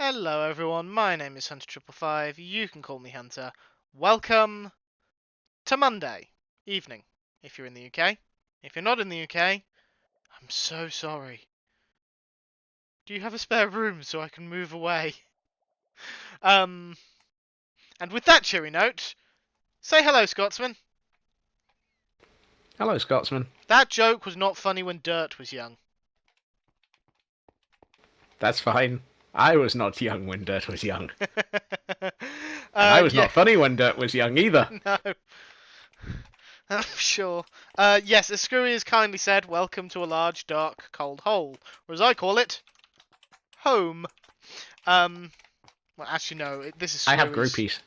Hello everyone, my name is Hunter555, you can call me Hunter. Welcome to Monday evening, if you're in the UK. If you're not in the UK, I'm so sorry. Do you have a spare room so I can move away? And with that cheery note, say hello Scotsman. Hello, Scotsman. That joke was not funny when Dirt was young. That's fine. I was not young when Dirt was young. And I was not funny when Dirt was young either. No. I'm sure. Yes, as Screwy has kindly said, welcome to a large, dark, cold hole. Or as I call it, home. Well, actually, no, this is Screwy's. I have groupies.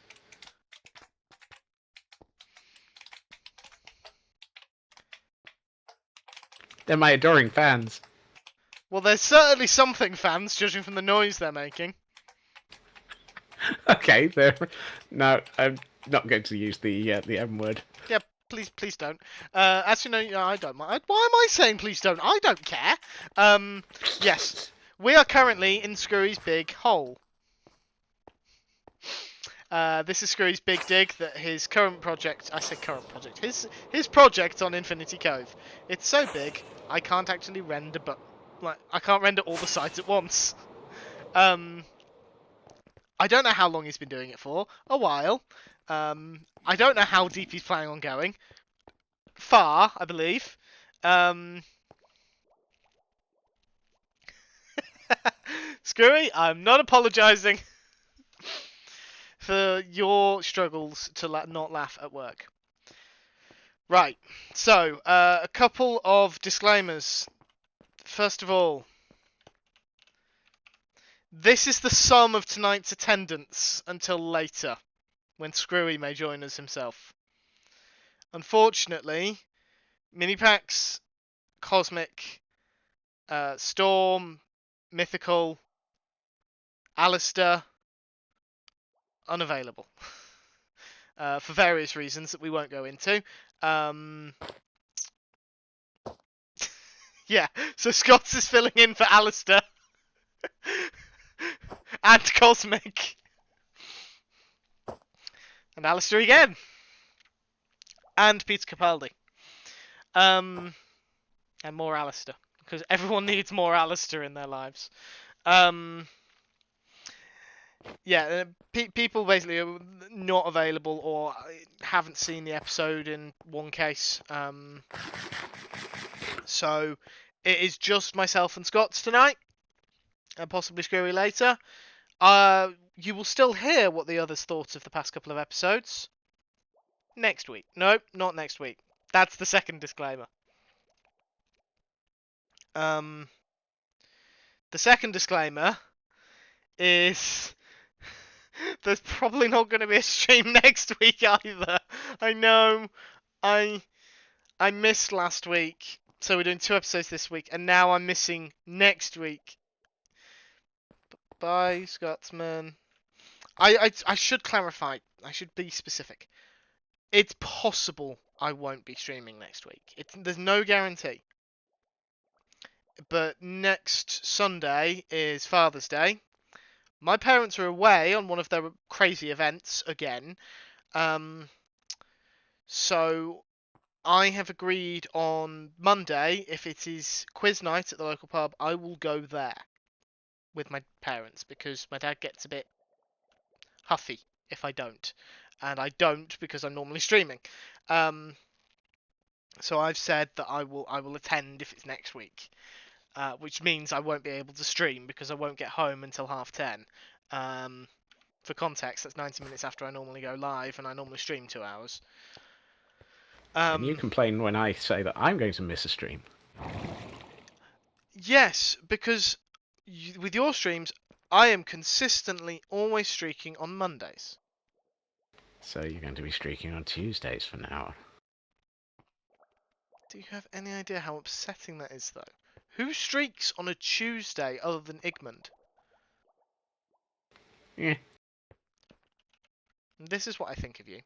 They're my adoring fans. Well, there's certainly something fans, judging from the noise they're making. Okay, no, I'm not going to use the M word. Yeah, please don't. Actually, no, I don't mind. Why am I saying please don't? I don't care. Yes, we are currently in Screwy's big hole. This is Screwy's big dig that his current project, I say current project, his project on Infinity Cove. It's so big, I can't actually render, I can't render all the sides at once. I don't know how long he's been doing it for. A while. I don't know how deep he's planning on going. Far, I believe. Screwy, I'm not apologising for your struggles to not laugh at work. Right, so a couple of disclaimers. First of all, this is the sum of tonight's attendance until later, when Screwy may join us himself. Unfortunately, Minipax, Cosmic, Storm, Mythical, Alistair, unavailable. For various reasons that we won't go into. Yeah, so Scots is filling in for Alistair. And Cosmic. And Alistair again. And Peter Capaldi. And more Alistair. Because everyone needs more Alistair in their lives. Yeah, people basically are not available or haven't seen the episode in one case. So it is just myself and Scots tonight, and possibly Screwy later. You will still hear what the others thought of the past couple of episodes next week. Nope, not next week. That's the second disclaimer. The second disclaimer is there's probably not going to be a stream next week either. I know. I missed last week, so we're doing 2 episodes this week, and now I'm missing next week. Bye, Scotsman. I should clarify. I should be specific. It's possible I won't be streaming next week. There's no guarantee. But next Sunday is Father's Day. My parents are away on one of their crazy events again. So I have agreed on Monday, if it is quiz night at the local pub, I will go there with my parents because my dad gets a bit huffy if I don't. And I don't because I'm normally streaming. So I've said that I will attend if it's next week. Which means I won't be able to stream because I won't get home until 10:30. For context, that's 90 minutes after I normally go live, and I normally stream 2 hours. And you complain when I say that I'm going to miss a stream. Yes, because with your streams, I am consistently always streaking on Mondays. So you're going to be streaking on Tuesdays for now. Do you have any idea how upsetting that is, though? Who streaks on a Tuesday other than Igmund? Yeah. This is what I think of you.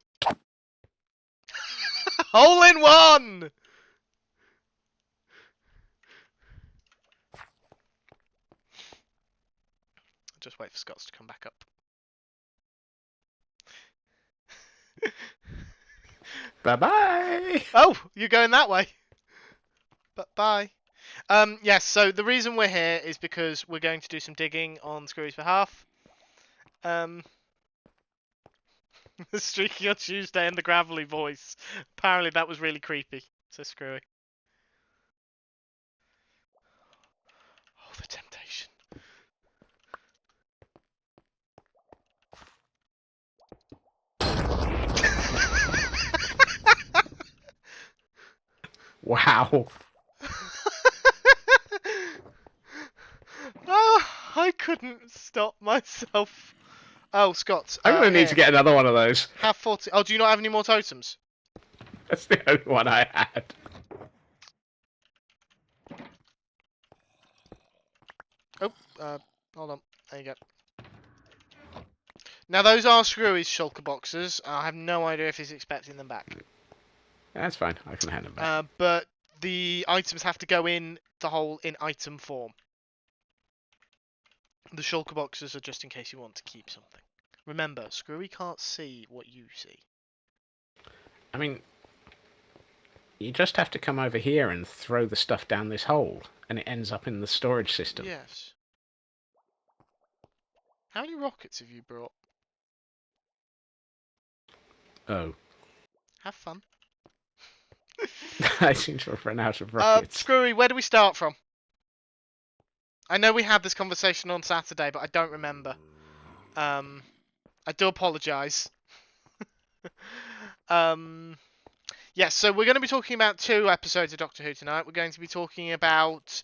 Hole in one! Just wait for Scots to come back up. Bye-bye! Oh, you're going that way. But bye. Yes, so the reason we're here is because we're going to do some digging on Screwy's behalf. The streaky on Tuesday and the gravelly voice. Apparently that was really creepy. So Screwy. Oh, the temptation. Wow. Oh, I couldn't stop myself. Oh, Scott. I'm going to need here. to get another one of those. Have 40. Oh, do you not have any more totems? That's the only one I had. Oh, hold on. There you go. Now, those are Screwy's shulker boxes. I have no idea if he's expecting them back. That's fine. I can hand them back. But the items have to go in the hole in item form. The shulker boxes are just in case you want to keep something. Remember, Screwy can't see what you see. I mean, you just have to come over here and throw the stuff down this hole, and it ends up in the storage system. Yes. How many rockets have you brought? Oh. Have fun. I seem to have run out of rockets. Screwy, where do we start from? I know we had this conversation on Saturday, but I don't remember. I do apologise. Yes, so we're going to be talking about 2 episodes of Doctor Who tonight. We're going to be talking about...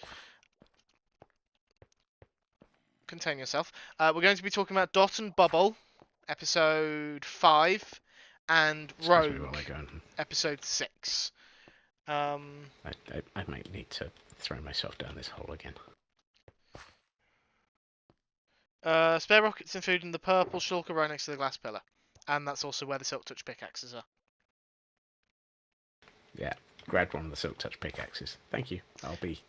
Contain yourself. We're going to be talking about Dot and Bubble, episode 5, and Rogue, episode 6. I might need to throw myself down this hole again. Spare rockets and food in the purple shulker right next to the glass pillar. And that's also where the Silk Touch pickaxes are. Yeah, grabbed one of the Silk Touch pickaxes. Thank you. I'll be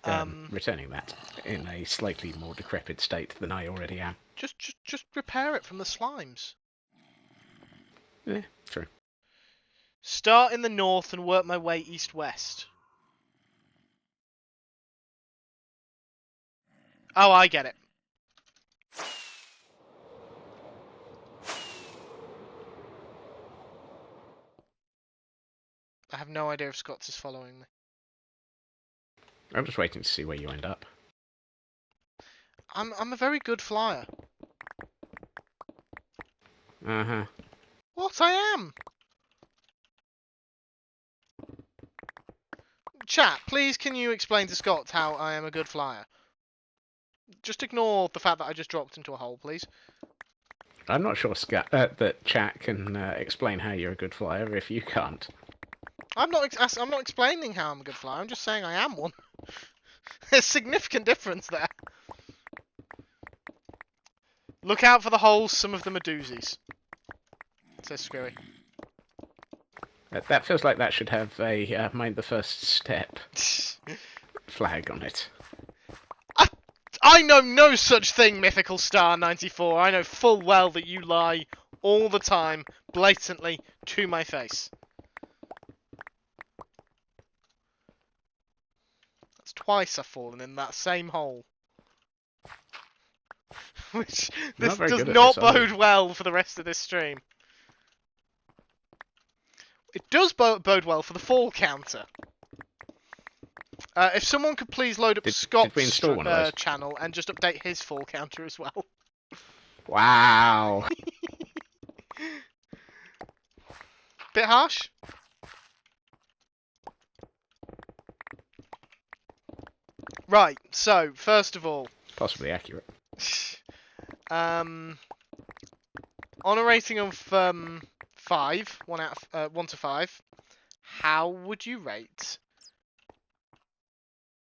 returning that in a slightly more decrepit state than I already am. Just repair it from the slimes. Yeah, true. Start in the north and work my way east-west. Oh, I get it. I have no idea if Scots is following me. I'm just waiting to see where you end up. I'm a very good flyer. Uh-huh. What? I am! Chat, please can you explain to Scott how I am a good flyer? Just ignore the fact that I just dropped into a hole, please. I'm not sure that chat can explain how you're a good flyer if you can't. I'm not explaining how I'm a good flyer. I'm just saying I am one. There's a significant difference there. Look out for the holes. Some of them are doozies. Says Screwy. That feels like that should have a mind the first step flag on it. I know no such thing, Mythical Star 94. I know full well that you lie all the time, blatantly, to my face. That's twice I've fallen in that same hole. Which, this does not bode well for the rest of this stream. It does bode well for the fall counter. If someone could please load up Scott's channel and just update his fall counter as well. Wow. Bit harsh? Right, so, first of all... Possibly accurate. On a rating of 5, 1 to 5, how would you rate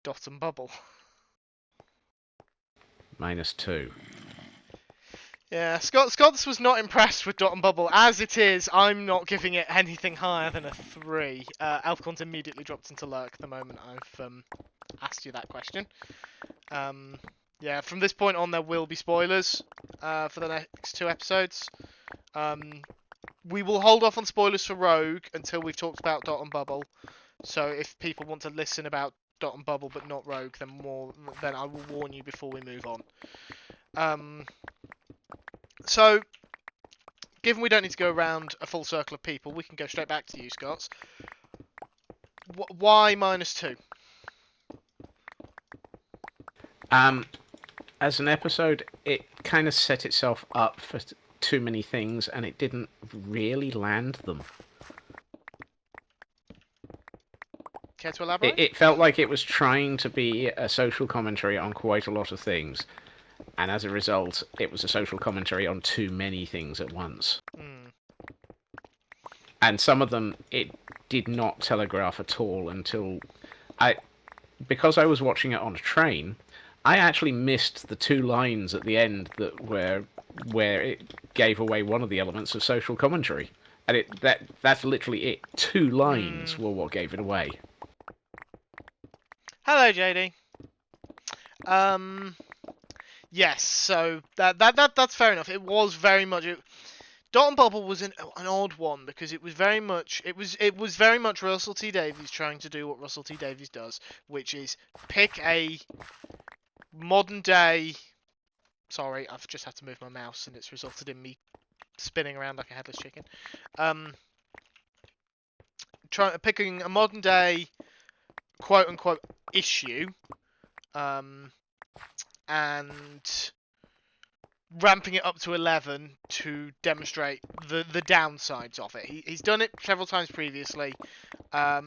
Dot and Bubble? -2. Yeah, Scots was not impressed with Dot and Bubble. As it is, I'm not giving it anything higher than a 3. Elfcon's immediately dropped into lurk the moment I've asked you that question. Yeah, from this point on there will be spoilers. for the next 2 episodes. We will hold off on spoilers for Rogue until we've talked about Dot and Bubble. So if people want to listen about Dot and Bubble but not Rogue, then I will warn you before we move on. So, given we don't need to go around a full circle of people, we can go straight back to you, Scots. Why -2? As an episode, it kind of set itself up for too many things, and it didn't really land them. Care to elaborate? It felt like it was trying to be a social commentary on quite a lot of things, and as a result, it was a social commentary on too many things at once. And some of them it did not telegraph at all until because I was watching it on a train, I actually missed the 2 lines at the end that where it gave away one of the elements of social commentary, and that's literally it. 2 lines were what gave it away. Hello, JD. Yes, so that's fair enough. It was very much. Dot and Bubble was an odd one because it was very much Russell T Davies trying to do what Russell T Davies does, which is pick a modern day. Sorry, I've just had to move my mouse and it's resulted in me spinning around like a headless chicken. Picking a modern day quote unquote issue, and ramping it up to 11 to demonstrate the downsides of it. He's done it several times previously,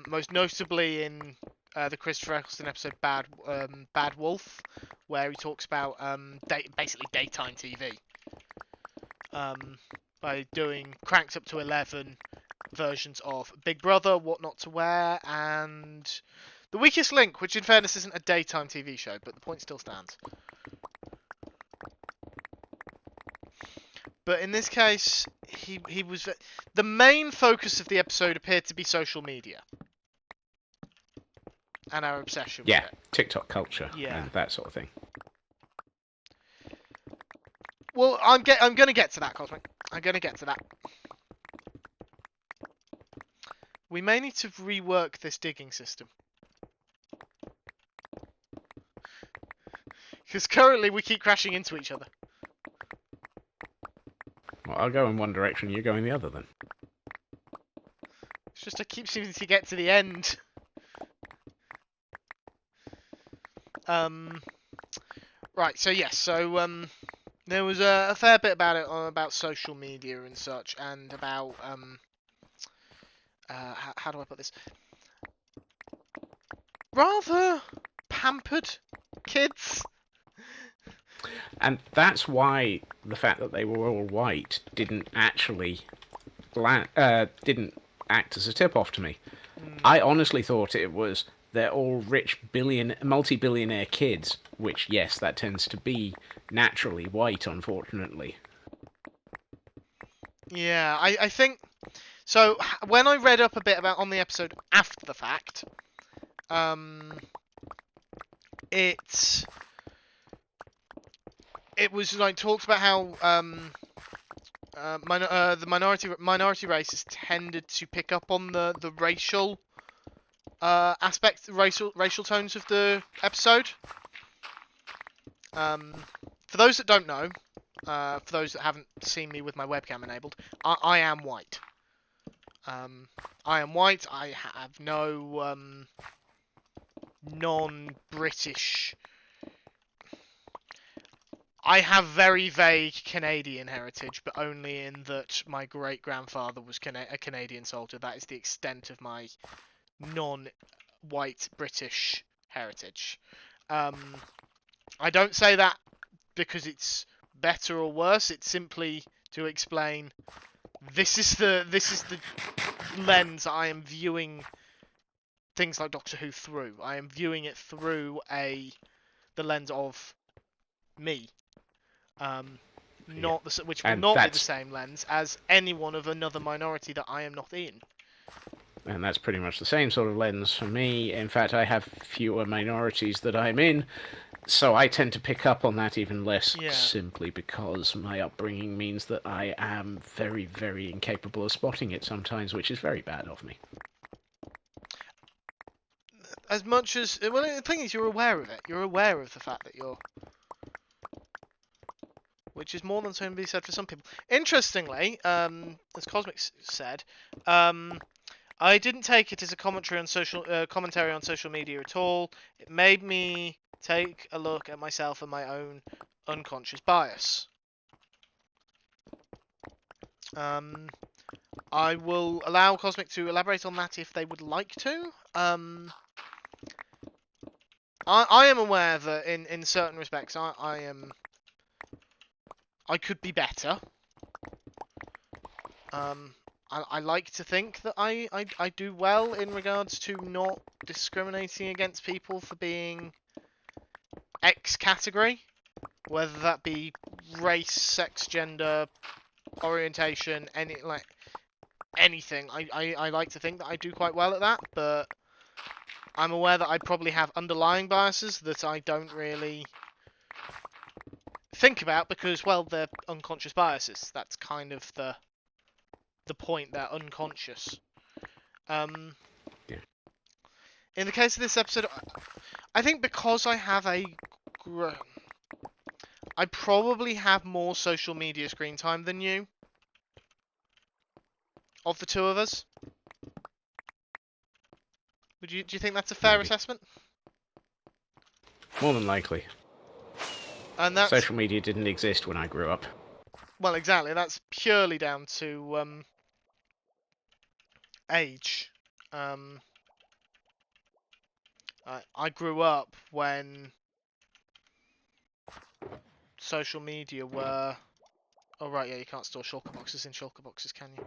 most notably in the Christopher Eccleston episode Bad Wolf, where he talks about basically daytime TV, by doing cranked up to 11 versions of Big Brother, What Not to Wear, and The Weakest Link, which in fairness isn't a daytime TV show, but the point still stands. But in this case, he was the main focus of the episode appeared to be social media and our obsession with it. TikTok culture and that sort of thing. Well, I'm going to get to that, Cosmic. I'm going to get to that. We may need to rework this digging system. Because currently we keep crashing into each other. Well, I'll go in one direction, you go in the other then. It's just I keep seeming to get to the end. Right, so yes, there was a fair bit about it, about social media and such, and about, how do I put this? Rather pampered kids. And that's why the fact that they were all white didn't actually didn't act as a tip-off to me. I honestly thought it was they're all rich multi-billionaire kids, which, yes, that tends to be naturally white, unfortunately. Yeah, I think... So, when I read up a bit on the episode after the fact, it was like talks about how the minority races tended to pick up on the racial aspect, racial tones of the episode. For those that don't know, for those that haven't seen me with my webcam enabled, I am white. I am white. I have no non-British. I have very vague Canadian heritage, but only in that my great-grandfather was a Canadian soldier. That is the extent of my non-white British heritage. I don't say that because it's better or worse. It's simply to explain this is the lens I am viewing things like Doctor Who through. I am viewing it through the lens of me. Which will not be the same lens as anyone of another minority that I am not in. And that's pretty much the same sort of lens for me. In fact, I have fewer minorities that I'm in, So I tend to pick up on that even less, Yeah. simply because my upbringing means that I am very, very incapable of spotting it sometimes, which is very bad of me. As much as well, the thing is, you're aware of it. You're aware of the fact that you're, which is more than so can be said for some people. Interestingly, as Cosmic said, I didn't take it as a commentary on commentary on social media at all. It made me take a look at myself and my own unconscious bias. I will allow Cosmic to elaborate on that if they would like to. I am aware that in certain respects I could be better. I like to think that I do well in regards to not discriminating against people for being X category, whether that be race, sex, gender, orientation, anything. I like to think that I do quite well at that, but I'm aware that I probably have underlying biases that I don't really think about because, well, they're unconscious biases. That's kind of the point. They're unconscious. Yeah. In the case of this episode, I think because I probably have more social media screen time than you, of the two of us. Do you think that's a fair Maybe. assessment? More than likely. And that's, Social media didn't exist when I grew up. well, exactly. That's purely down to age. I grew up when social media were. Oh right, yeah, you can't store shulker boxes in shulker boxes, can you?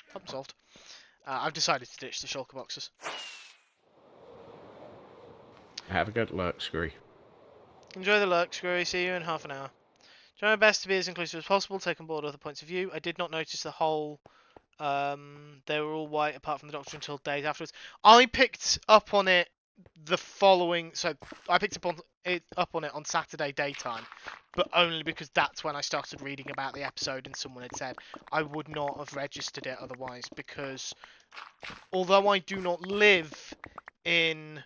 Problem solved. I've decided to ditch the shulker boxes. Have a good look, Screwy. Enjoy the lurk, Screwy. See you in half an hour. Try my best to be as inclusive as possible, take on board other points of view. I did not notice the whole they were all white apart from the Doctor until days afterwards. I picked up on it the following, so I picked up on it on Saturday daytime, but only because that's when I started reading about the episode and someone had said I would not have registered it otherwise, because although I do not live in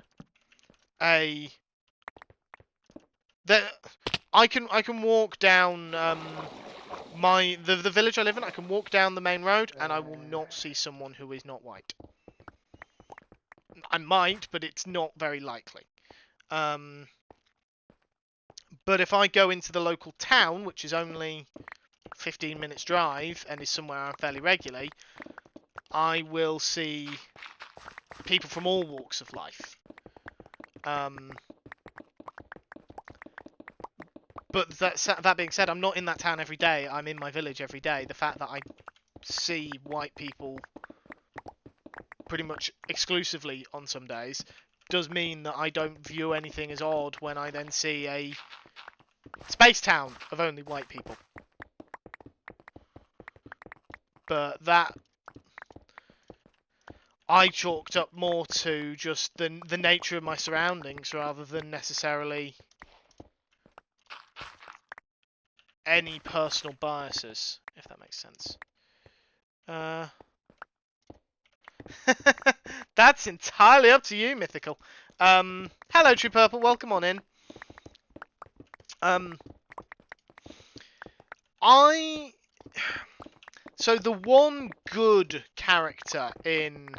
a I can walk down the village I live in. I can walk down the main road and I will not see someone who is not white. I might, but it's not very likely. But if I go into the local town, which is only 15 minutes drive and is somewhere I'm fairly regularly, I will see people from all walks of life. But that being said, I'm not in that town every day. I'm in my village every day. The fact that I see white people pretty much exclusively on some days does mean that I don't view anything as odd when I then see a space town of only white people. But that I chalked up more to just the nature of my surroundings rather than necessarily any personal biases, if that makes sense. That's entirely up to you, Mythical. Hello, True Purple. Welcome on in. So the one good character in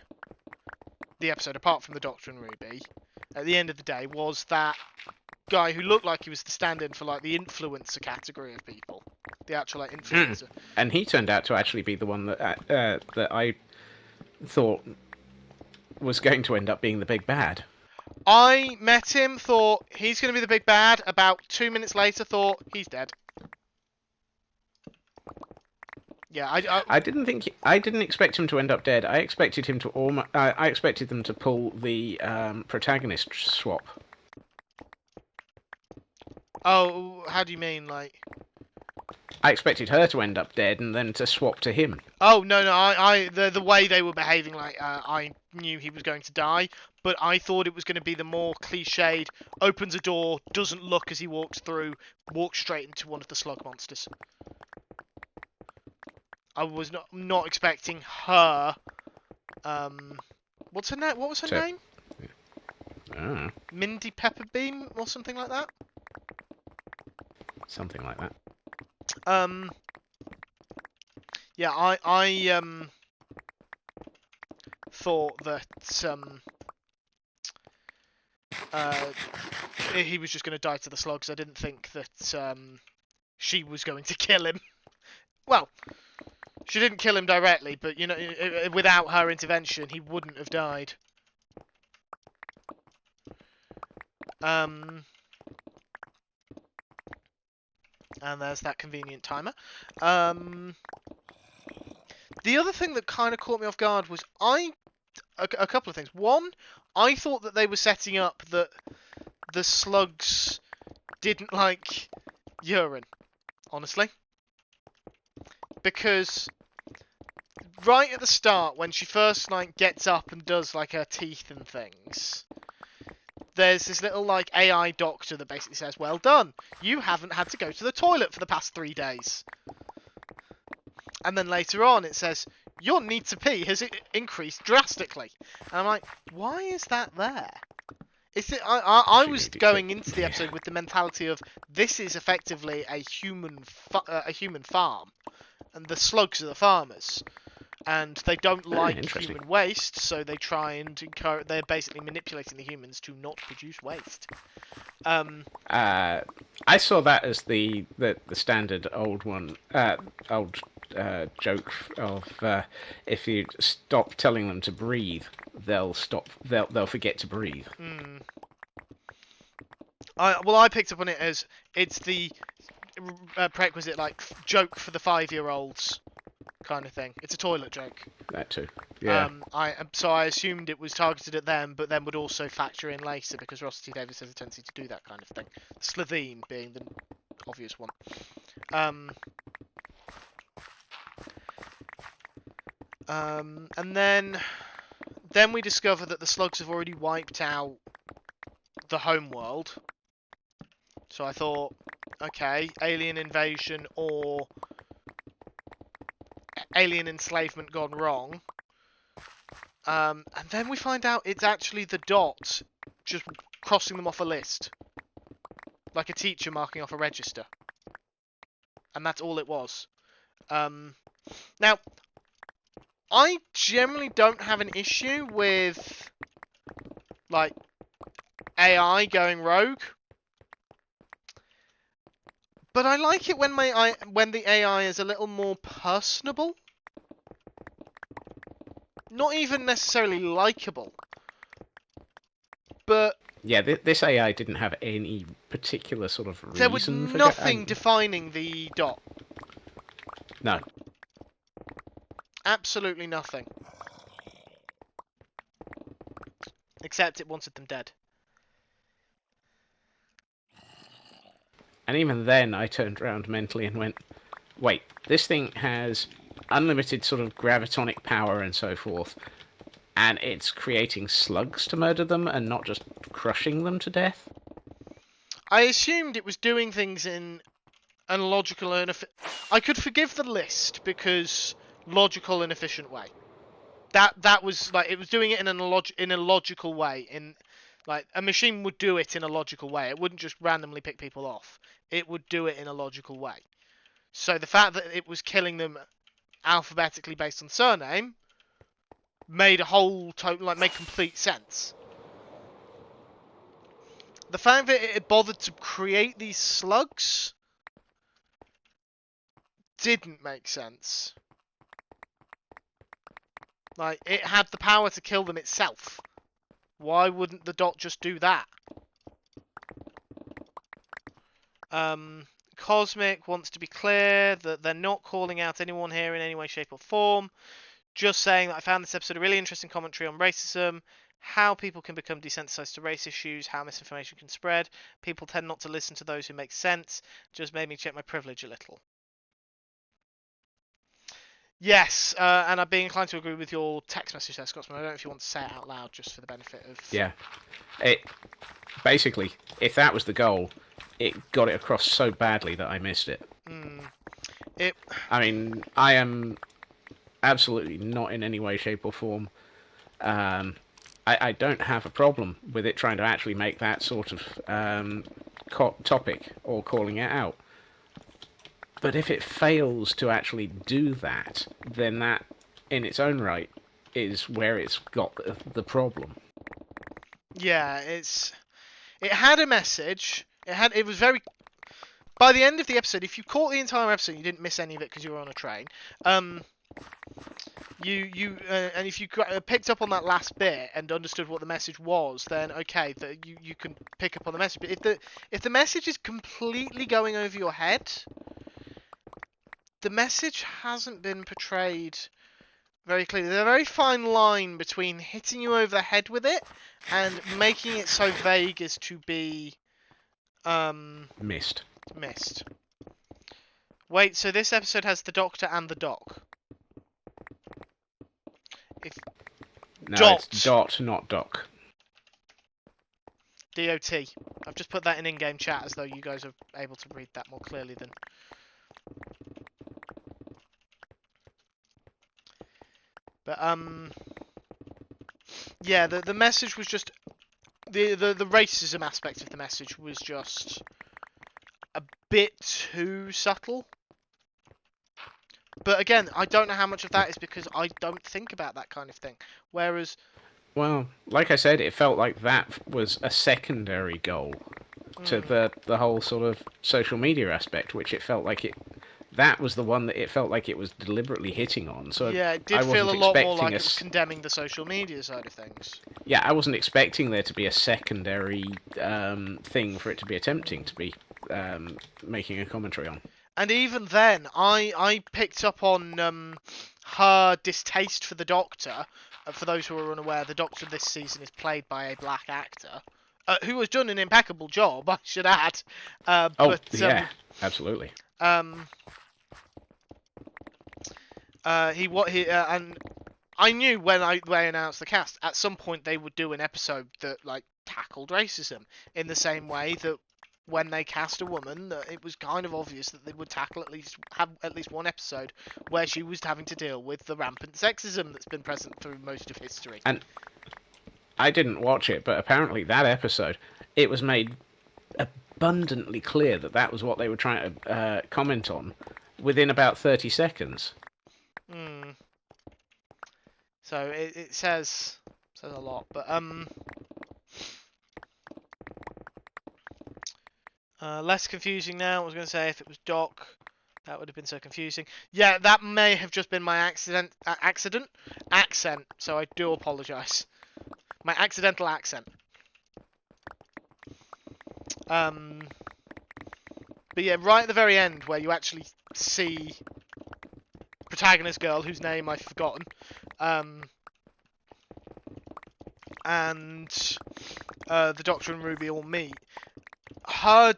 the episode, apart from the Doctor and Ruby, at the end of the day, was that guy who looked like he was the stand-in for like the influencer category of people, the actual like influencer. And he turned out to actually be the one that that I thought was going to end up being the big bad. I met him, thought he's going to be the big bad. About 2 minutes later, thought he's dead. Yeah, I didn't expect him to end up dead. I expected him to I expected them to pull the protagonist swap. Oh, how do you mean, like? I expected her to end up dead and then to swap to him. Oh no, the way they were behaving, like I knew he was going to die, but I thought it was going to be the more cliched, opens a door, doesn't look as he walks through, walks straight into one of the slug monsters. I was not expecting her. What's her name? What was her name? Mindy Pepperbeam or something like that. Something like that. Yeah, I thought that he was just going to die to the slugs. I didn't think that she was going to kill him. Well, she didn't kill him directly, but you know, without her intervention, he wouldn't have died. And there's that convenient timer. The other thing that kind of caught me off guard was a couple of things. One, I thought that they were setting up that the slugs didn't like urine, honestly. Because right at the start, when she first like gets up and does like her teeth and things, there's this little like AI doctor that basically says, "Well done, you haven't had to go to the toilet for the past 3 days." And then later on it says, "Your need to pee has increased drastically." And I'm like, why is that there? I was going into the episode with the mentality of this is effectively a human farm, and the slugs are the farmers, and they don't like human waste, so they try and encourage. They're basically manipulating the humans to not produce waste. I saw that as the standard old one, joke of if you stop telling them to breathe, they'll forget to breathe. I picked up on it as it's the prerequisite like joke for the 5-year-olds kind of thing. It's a toilet joke. That too. Yeah. So I assumed it was targeted at them, but then would also factor in later because Ross T. Davies has a tendency to do that kind of thing. Slovene being the obvious one. And then we discover that the slugs have already wiped out the home world. So I thought, okay, alien invasion or alien enslavement gone wrong. And then we find out it's actually the dots just crossing them off a list. Like a teacher marking off a register. And that's all it was. Now, I generally don't have an issue with like AI going rogue. But I like it when when the AI is a little more personable. Not even necessarily likable. But yeah, this AI didn't have any particular sort of reason. There was nothing defining the dot. No. Absolutely nothing. Except it wanted them dead. And even then, I turned around mentally and went, wait, this thing has unlimited sort of gravitonic power and so forth, and it's creating slugs to murder them and not just crushing them to death? I assumed it was doing things in an logical and I could forgive the list because logical and efficient way. That was like it was doing it in a logical way. In like a machine would do it in a logical way. It wouldn't just randomly pick people off. It would do it in a logical way. So the fact that it was killing them alphabetically based on surname made made complete sense. The fact that it bothered to create these slugs didn't make sense. Like, it had the power to kill them itself. Why wouldn't the dot just do that? Cosmic wants to be clear that they're not calling out anyone here in any way, shape, or form. Just saying that I found this episode a really interesting commentary on racism, how people can become desensitized to race issues, how misinformation can spread. People tend not to listen to those who make sense. Just made me check my privilege a little. Yes, and I'd be inclined to agree with your text message there, Scotsman. I don't know if you want to say it out loud just for the benefit of... Yeah. It basically, if that was the goal, it got it across so badly that I missed it. It... I mean, I am absolutely not in any way, shape, or form. I don't have a problem with it trying to actually make that sort of topic or calling it out. But if it fails to actually do that, then that, in its own right, is where it's got the problem. Yeah, it had a message. It was very... By the end of the episode, if you caught the entire episode, you didn't miss any of it because you were on a train. And if you picked up on that last bit and understood what the message was, then okay, you can pick up on the message. But if the message is completely going over your head, the message hasn't been portrayed very clearly. There's a very fine line between hitting you over the head with it and making it so vague as to be Missed. Wait, so this episode has the Doctor and the Doc. No, it's dot, not doc. DOT. I've just put that in in-game chat as though you guys are able to read that more clearly than... But, yeah, the message was just... The racism aspect of the message was just a bit too subtle. But again, I don't know how much of that is because I don't think about that kind of thing. Whereas... Well, like I said, it felt like that was a secondary goal to the whole sort of social media aspect, which it felt like that was the one that it felt like it was deliberately hitting on. So yeah, it did feel a lot more like it was condemning the social media side of things. Yeah, I wasn't expecting there to be a secondary thing for it to be attempting to be making a commentary on. And even then, I picked up on her distaste for the Doctor. For those who are unaware, the Doctor this season is played by a black actor, who has done an impeccable job, I should add. Yeah, absolutely. And I knew when they announced the cast, at some point they would do an episode that like tackled racism in the same way that when they cast a woman, it was kind of obvious that they would have at least one episode where she was having to deal with the rampant sexism that's been present through most of history. And I didn't watch it, but apparently that episode, it was made abundantly clear that that was what they were trying to comment on within about 30 seconds. So it says a lot, but less confusing now. I was going to say if it was Doc, that would have been so confusing. Yeah, that may have just been my accent. So I do apologise. My accidental accent. But yeah, right at the very end where you actually see protagonist girl whose name I've forgotten, and the Doctor and Ruby all meet. Her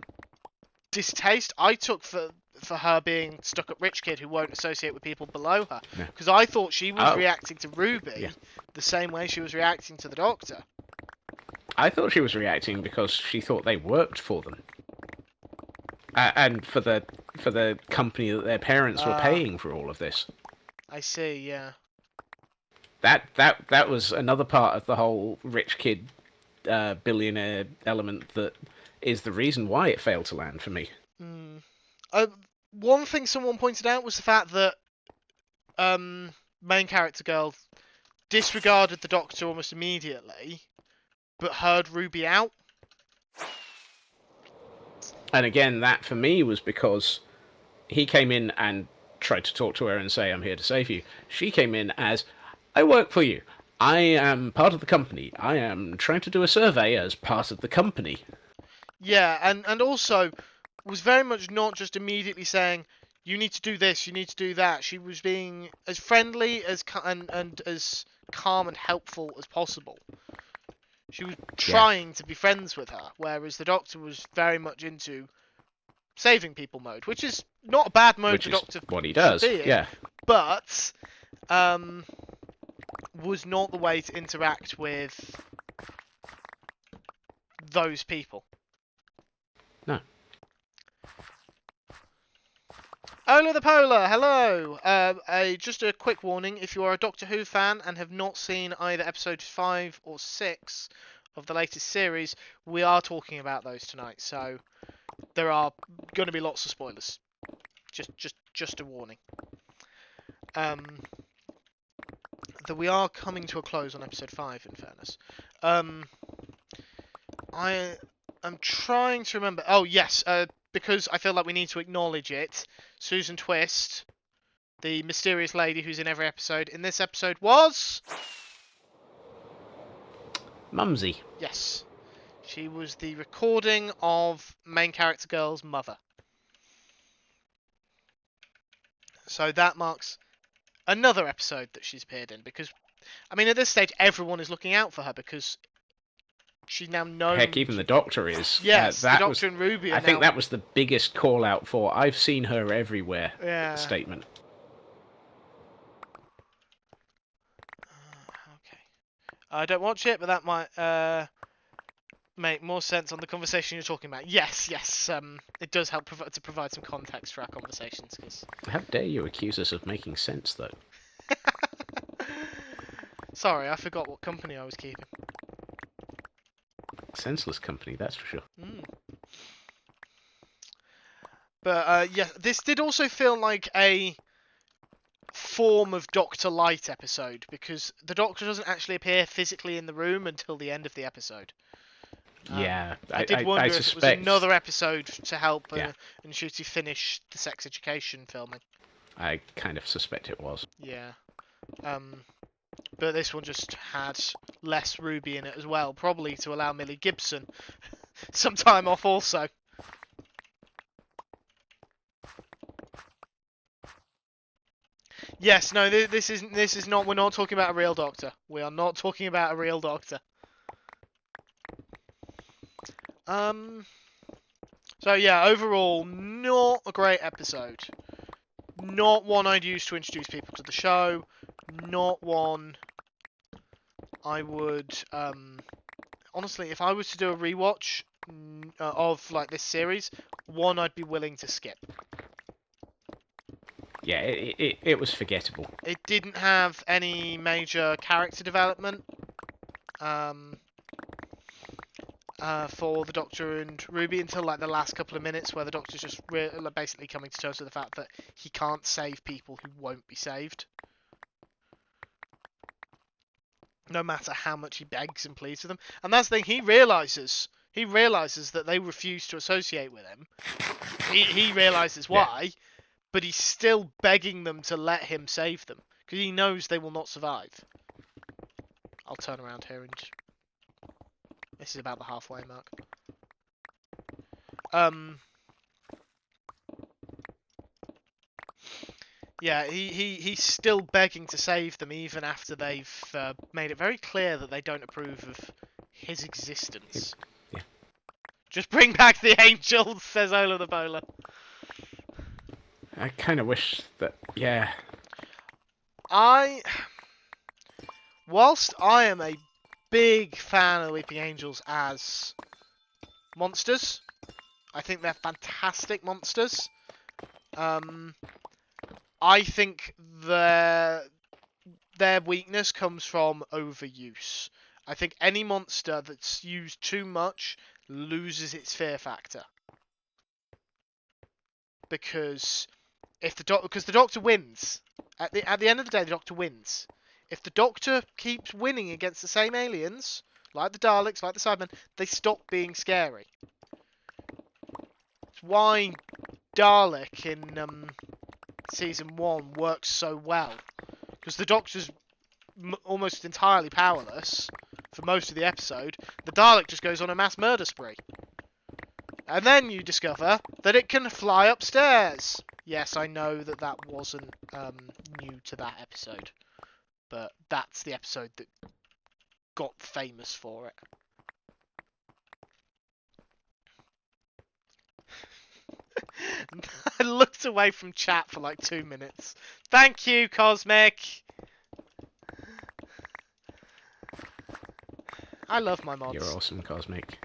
distaste I took for her being stuck up rich kid who won't associate with people below her, because I thought she was reacting to Ruby the same way she was reacting to the Doctor. I thought she was reacting because she thought they worked for them, and for the company that their parents were paying for all of this. I see, yeah. That was another part of the whole rich kid billionaire element that is the reason why it failed to land for me. One thing someone pointed out was the fact that main character girl disregarded the Doctor almost immediately, but heard Ruby out. And again, that for me was because he came in and tried to talk to her and say, "I'm here to save you." She came in as, "I work for you. I am part of the company. I am trying to do a survey as part of the company." Yeah, and also was very much not just immediately saying, "You need to do this, you need to do that." She was being as friendly and as calm and helpful as possible. She was trying to be friends with her, whereas the Doctor was very much into saving people mode, which is not a bad mode. Which the is Doctor what he does. should be in, yeah. but was not the way to interact with those people. No. Ola the Polar, hello! Just a quick warning, if you are a Doctor Who fan and have not seen either episode 5 or 6 of the latest series, we are talking about those tonight, so there are going to be lots of spoilers. Just a warning. That we are coming to a close on episode 5, in fairness. I'm trying to remember. Oh, yes, because I feel like we need to acknowledge it. Susan Twist, the mysterious lady who's in every episode, in this episode was... Mumsy. Yes. She was the recording of main character girl's mother. So that marks another episode that she's appeared in, because, I mean, at this stage, everyone is looking out for her, because she's now known... Heck, even the Doctor is. Yes, the Doctor and Ruby are I think now... that was the biggest call-out for I've seen her everywhere statement. Okay. I don't watch it, but that might make more sense on the conversation you're talking about. Yes. It does help to provide some context for our conversations. Cause... How dare you accuse us of making sense, though? Sorry, I forgot what company I was keeping. Senseless company, that's for sure. But yeah, this did also feel like a form of Doctor Light episode, because the Doctor doesn't actually appear physically in the room until the end of the episode. Yeah, I did wonder if suspect... it was another episode to help Ncuti finish the sex education filming. I kind of suspect it was. Yeah. But this one just had less Ruby in it as well, probably to allow Millie Gibson some time off also. Yes, no, this is not. We're not talking about a real Doctor. We are not talking about a real Doctor. So yeah, overall, not a great episode. Not one I'd use to introduce people to the show. Not one I would, honestly, if I was to do a rewatch of like this series, one I'd be willing to skip. Yeah, it was forgettable. It didn't have any major character development for the Doctor and Ruby until like the last couple of minutes, where the Doctor's just basically coming to terms with the fact that he can't save people who won't be saved. No matter how much he begs and pleads with them. And that's the thing, he realises that they refuse to associate with him. He realises why, but he's still begging them to let him save them, because he knows they will not survive. I'll turn around here and... This is about the halfway mark. Yeah, he's still begging to save them even after they've made it very clear that they don't approve of his existence. Yeah. Just bring back the angels, says Ola the Bowler. I kind of wish that, yeah. Whilst I am a big fan of the Weeping Angels as monsters, I think they're fantastic monsters. I think their weakness comes from overuse. I think any monster that's used too much loses its fear factor. Because the Doctor wins. At the end of the day, the Doctor wins. If the Doctor keeps winning against the same aliens, like the Daleks, like the Cybermen, they stop being scary. It's why Dalek in Season 1 works so well. Because the Doctor's almost entirely powerless for most of the episode. The Dalek just goes on a mass murder spree. And then you discover that it can fly upstairs. Yes, I know that wasn't new to that episode. But that's the episode that got famous for it. I looked away from chat for like 2 minutes. Thank you, Cosmic. I love my mods. You're awesome, Cosmic.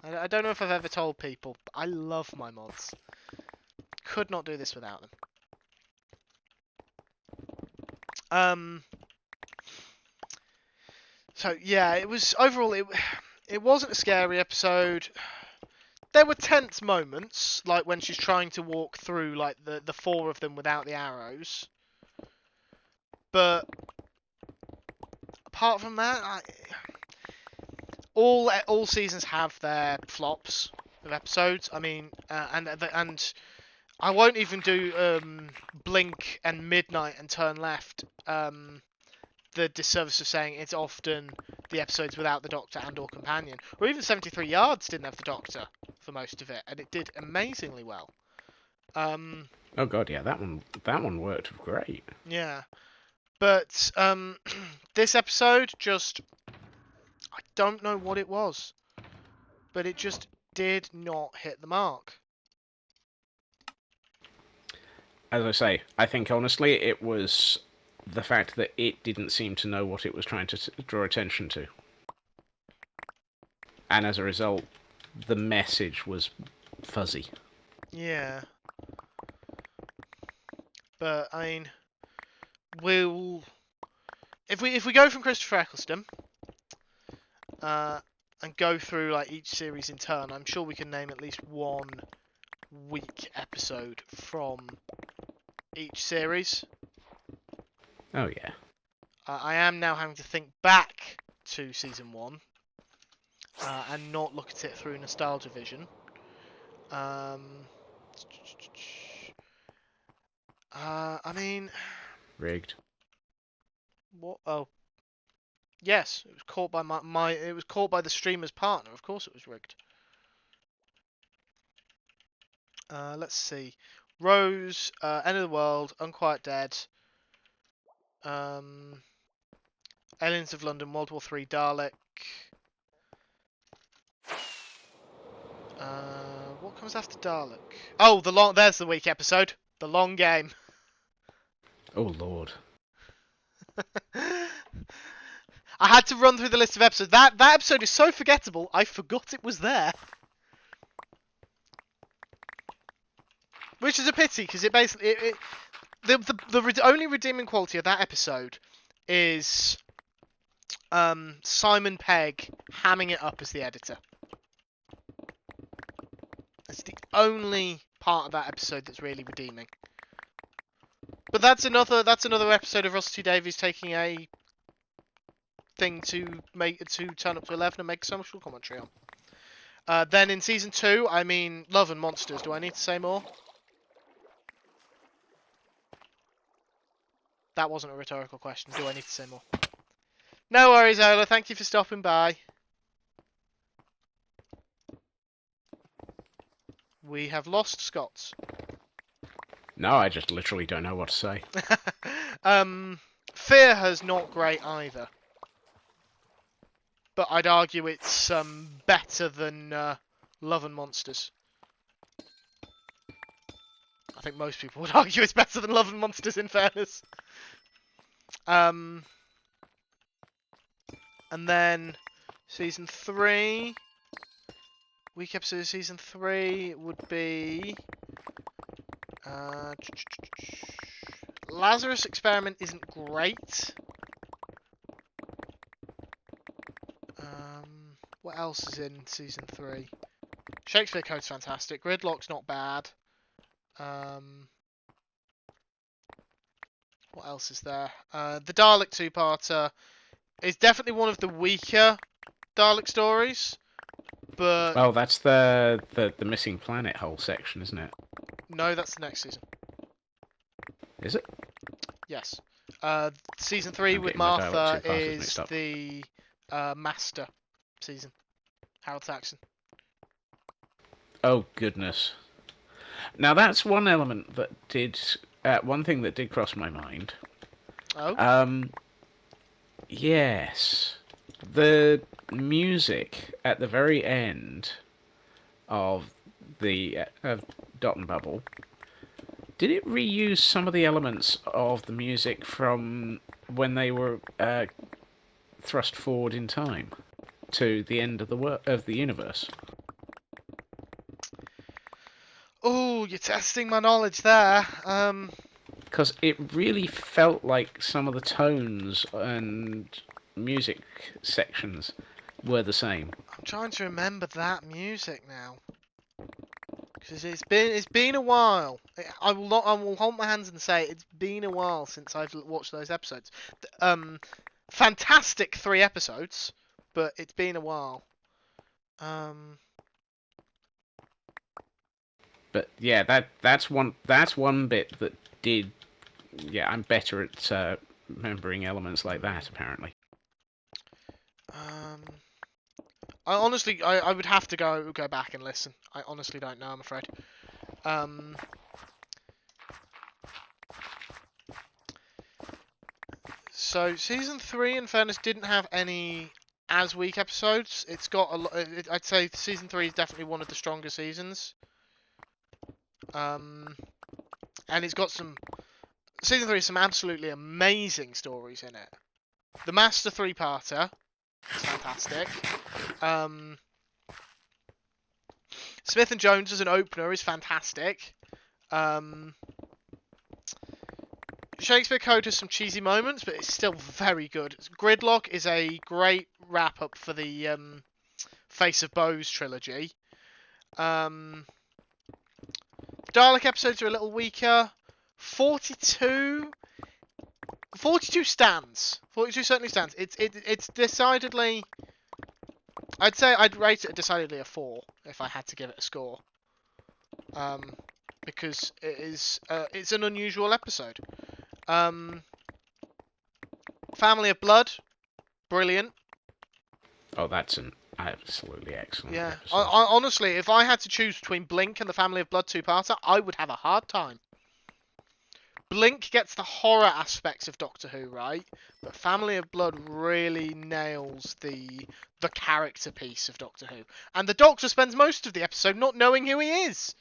I don't know if I've ever told people, but I love my mods. Could not do this without them. So yeah, it was overall it wasn't a scary episode. There were tense moments, like when she's trying to walk through like the four of them without the arrows. But apart from that, all seasons have their flops of episodes. I mean, and I won't even do Blink and Midnight and Turn Left. The disservice of saying it's often the episodes without the Doctor and or companion, or even 73 Yards didn't have the Doctor for most of it, and it did amazingly well. Oh god, yeah, that one worked great. Yeah, but this episode just, I don't know what it was, but it just did not hit the mark. As I say, I think honestly it was the fact that it didn't seem to know what it was trying to draw attention to. And as a result, the message was fuzzy. Yeah. But, I mean, if we go from Christopher Eccleston, and go through like each series in turn, I'm sure we can name at least one weak episode from each series. Oh yeah. I am now having to think back to season 1 and not look at it through nostalgia vision. I mean, Rigged. what? Oh, yes, it was caught by it was caught by the streamer's partner. Of course, it was rigged. Let's see. Rose, End of the World, Unquiet Dead, Aliens of London, World War III, Dalek. What comes after Dalek? Oh, there's the week episode. The Long Game. Oh lord. I had to run through the list of episodes. That episode is so forgettable, I forgot it was there. Which is a pity, because it basically... The only redeeming quality of that episode is Simon Pegg hamming it up as the editor. It's the only part of that episode that's really redeeming. But that's another episode of Russell T Davies taking a thing to turn up to 11 and make social commentary on. Then in season 2, I mean, Love and Monsters. Do I need to say more? That wasn't a rhetorical question. Do I need to say more? No worries, Ola. Thank you for stopping by. We have lost Scots. No, I just literally don't know what to say. Fear has not great either. But I'd argue it's better than Love and Monsters. I think most people would argue it's better than Love and Monsters, in fairness. And then season 3, week episode of season 3 would be Lazarus Experiment isn't great. What else is in season 3? Shakespeare Code's fantastic. Gridlock's not bad. What else is there? The Dalek two-parter is definitely one of the weaker Dalek stories, but... Oh, that's the missing planet whole section, isn't it? No, that's the next season. Is it? Yes. Season 3 with Martha is the Master season. Harold Saxon. Oh, goodness. Now, that's one element that did... one thing that did cross my mind. Oh? Yes. The music at the very end of the Dot and Bubble Did it reuse some of the elements of the music from when they were thrust forward in time to the end of the universe? Oh, you're testing my knowledge there. Because it really felt like some of the tones and music sections were the same. I'm trying to remember that music now. Because it's been a while. I will not. I will hold my hands and say it's been a while since I've watched those episodes. Fantastic 3 episodes, but it's been a while. But yeah, that's one bit that did. Yeah, I'm better at remembering elements like that apparently. I honestly, I would have to go back and listen. I honestly don't know. I'm afraid. So season 3, in fairness, didn't have any as weak episodes. It's got a lot. I'd say season 3 is definitely one of the stronger seasons. And it's got season 3 has some absolutely amazing stories in it. The Master 3-parter is fantastic. Smith and Jones as an opener is fantastic. Shakespeare Code has some cheesy moments, but it's still very good. Gridlock is a great wrap-up for the Face of Bows trilogy. Dalek episodes are a little weaker. 42 stands. 42 certainly stands. It's decidedly... I'd say I'd rate it decidedly a 4 if I had to give it a score. Because it's an unusual episode. Family of Blood, brilliant. Oh, that's an absolutely excellent Yeah, episode. honestly, if I had to choose between Blink and the Family of Blood 2-parter, I would have a hard time. Blink gets the horror aspects of Doctor Who right, but Family of Blood really nails the character piece of Doctor Who. And the Doctor spends most of the episode not knowing who he is.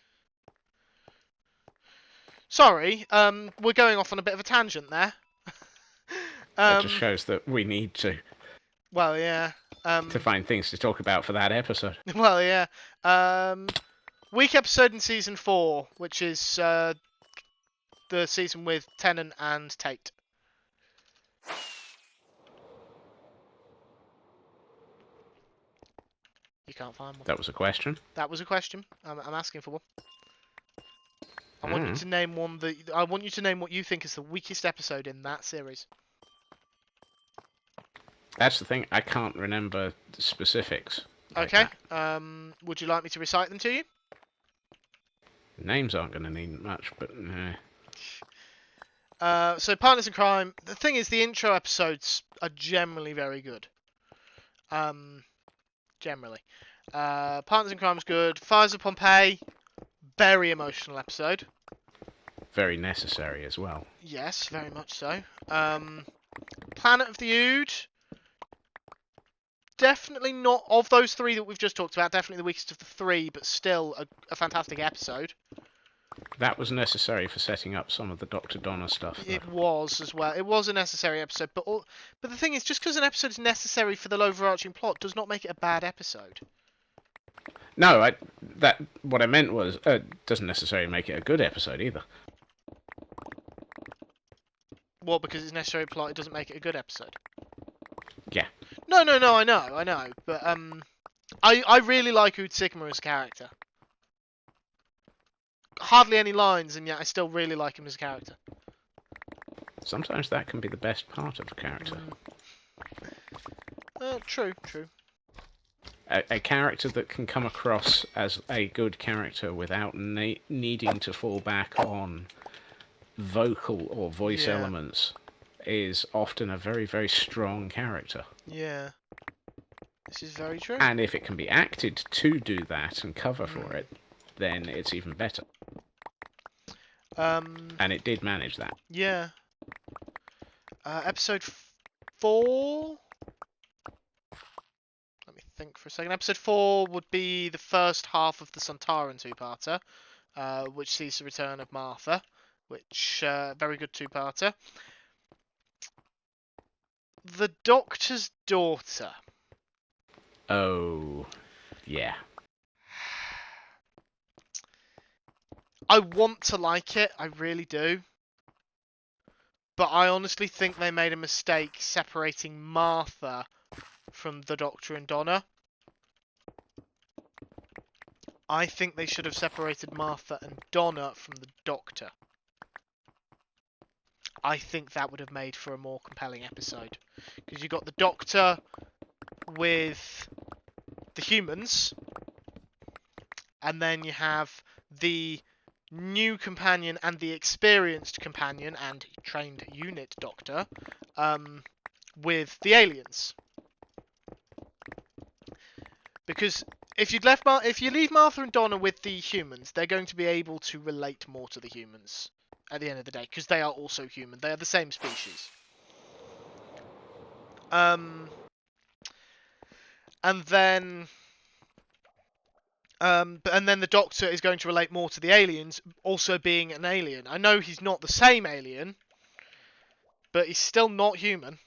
Sorry, we're going off on a bit of a tangent there. That just shows that we need to Well, yeah. to find things to talk about for that episode. Well, yeah. Week episode in season 4, which is the season with Tennant and Tate. You can't find one. That was a question. That was a question. I'm asking for one. I want you to name one I want you to name what you think is the weakest episode in that series. That's the thing. I can't remember the specifics. Like Okay. that. Would you like me to recite them to you? Names aren't going to need much, but So Partners in Crime. The thing is, the intro episodes are generally very good. Generally. Partners in Crime is good. Fires of Pompeii. Very emotional episode. very necessary as well. Yes, very much so. Planet of the Ood. Definitely not, of those 3 that we've just talked about, definitely the weakest of the 3, but still a fantastic episode. That was necessary for setting up some of the Dr. Donner stuff. Though. It was as well. It was a necessary episode, but the thing is, just because an episode is necessary for the overarching plot does not make it a bad episode. No, what I meant was doesn't necessarily make it a good episode either. Well, because it's necessary plot, it doesn't make it a good episode. Yeah. No, I know, but I really like Ood Sigma as a character. Hardly any lines, and yet I still really like him as a character. Sometimes that can be the best part of a character. True. A character that can come across as a good character without needing to fall back on vocal or voice elements is often a very, very strong character. Yeah. This is very true. And if it can be acted to do that and cover for it, then it's even better. And it did manage that. Yeah. Episode 4... Let me think for a second. Episode 4 would be the first half of the Sontaran 2-parter, which sees the return of Martha. which very good two-parter. The Doctor's daughter. Oh, yeah. I want to like it, I really do. But I honestly think they made a mistake separating Martha from the Doctor and Donna. I think they should have separated Martha and Donna from the Doctor. I think that would have made for a more compelling episode. Because you got the Doctor with the humans, and then you have the new companion and the experienced companion and trained unit Doctor with the aliens. Because if you leave Martha and Donna with the humans, they're going to be able to relate more to the humans at the end of the day, because they are also human. They are the same species. And then the Doctor is going to relate more to the aliens, also being an alien. I know he's not the same alien, but he's still not human.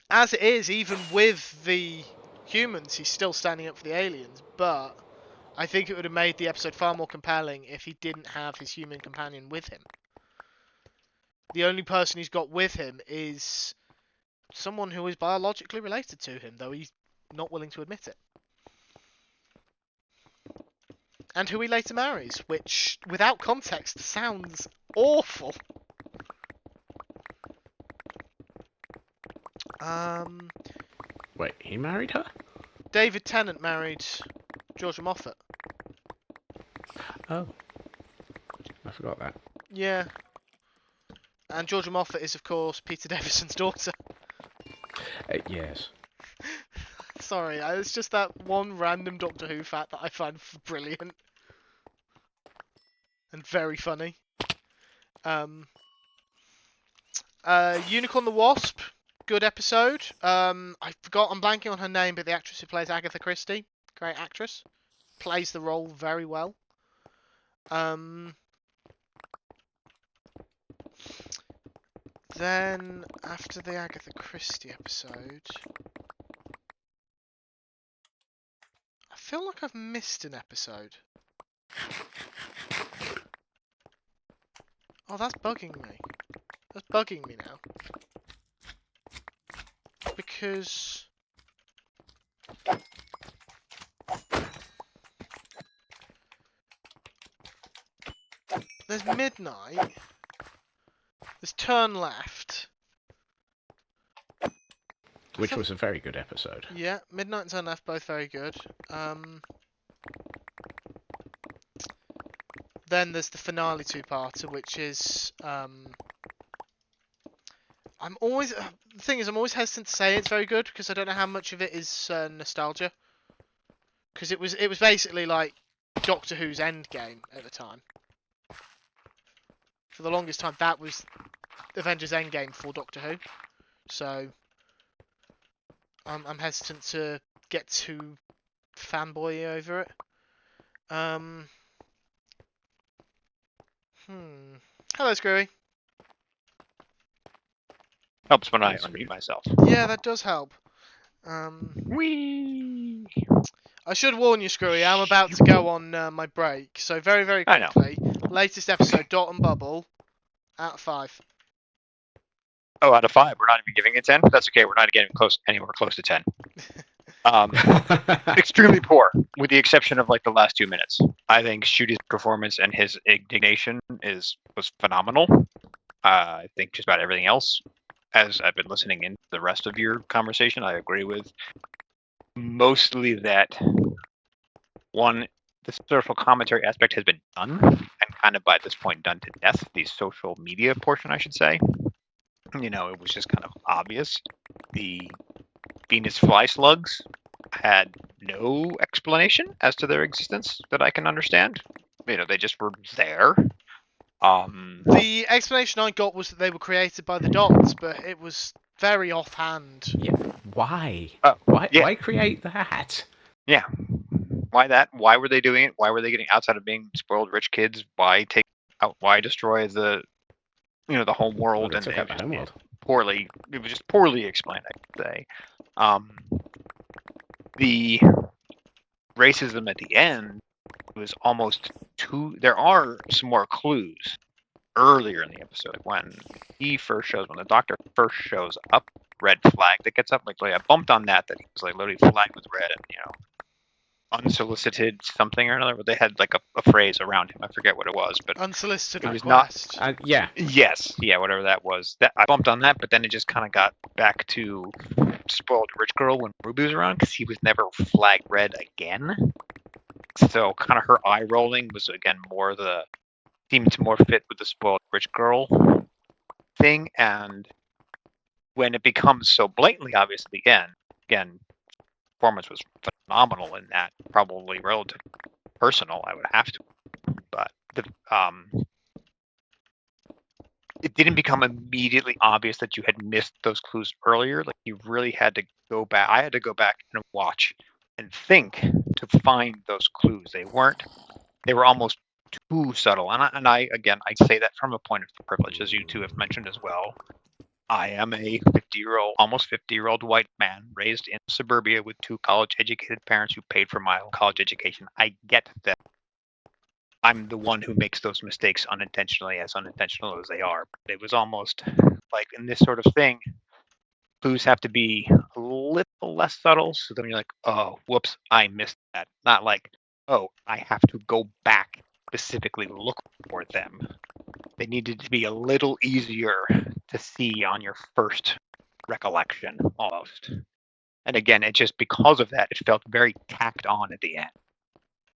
As it is, even with the humans, he's still standing up for the aliens, but I think it would have made the episode far more compelling if he didn't have his human companion with him. The only person he's got with him is someone who is biologically related to him, though he's not willing to admit it. And who he later marries, which, without context, sounds awful. Wait, he married her? David Tennant married Georgia Moffat. Oh. I forgot that. Yeah. And Georgia Moffat is, of course, Peter Davison's daughter. Yes. Sorry, it's just that one random Doctor Who fact that I find brilliant. And very funny. Unicorn the Wasp. Good episode. I'm blanking on her name, but the actress who plays Agatha Christie, great actress, plays the role very well. Then after the Agatha Christie episode, I feel like I've missed an episode. Oh, that's bugging me. That's bugging me now. Because there's Midnight, there's Turn Left. Which was a very good episode. Yeah, Midnight and Turn Left, both very good. Then there's the finale two-parter, which is I'm always hesitant to say it's very good because I don't know how much of it is nostalgia. Because it was basically like Doctor Who's Endgame at the time. For the longest time, that was Avengers Endgame for Doctor Who. So I'm hesitant to get too fanboy over it. Hello, Screwy. Helps when I unmute myself. Yeah, that does help. Whee! I should warn you, Screwy, I'm about to go on my break. So very, very quickly, latest episode, Dot and Bubble, out of 5. Oh, out of 5. We're not even giving it 10? That's okay. We're not getting anywhere close to 10. Extremely poor, with the exception of like the last 2 minutes. I think Shudi's performance and his indignation was phenomenal. I think just about everything else, as I've been listening in the rest of your conversation, I agree with mostly that one, the social commentary aspect has been done, and kind of by this point done to death. The social media portion, I should say. You know, it was just kind of obvious. The Venus fly slugs had no explanation as to their existence that I can understand. You know, they just were there. The explanation I got was that they were created by the Dots, but it was very offhand. Yeah. Why? Yeah. Why create that? Yeah. Why that? Why were they doing it? Why were they getting outside of being spoiled rich kids? Why take why destroy the the home Well, world? they And took it out the was homeworld. it was just poorly explained, I could say. The racism at the end was almost too. There are some more clues earlier in the episode when when the doctor first shows up, red flag that gets up. Like I bumped on that he was like literally flagged with red and unsolicited something or another. But they had like a phrase around him. I forget what it was, but Unsolicited it was not. request. Yeah. Yes, yeah, whatever that was. That I bumped on that, but then it just kind of got back to spoiled rich girl when Ruby was around because he was never flagged red again. So kind of her eye rolling was again seemed to more fit with the spoiled rich girl thing, and when it becomes so blatantly obvious at the end, again, performance was phenomenal in that, probably relatively personal, I would have to, but it didn't become immediately obvious that you had missed those clues earlier. Like you really had to go back. I had to go back and watch and think to find those clues. They were almost too subtle. And I again, I say that from a point of privilege, as you two have mentioned as well. I am a 50-year-old, almost 50-year-old white man raised in suburbia with two college-educated parents who paid for my own college education. I get that I'm the one who makes those mistakes unintentionally, as unintentional as they are. But it was almost like in this sort of thing, clues have to be a little less subtle, so then you're like, oh, whoops, I missed that. Not like, oh, I have to go back specifically look for them. They needed to be a little easier to see on your first recollection, almost. And again, it just because of that, it felt very tacked on at the end.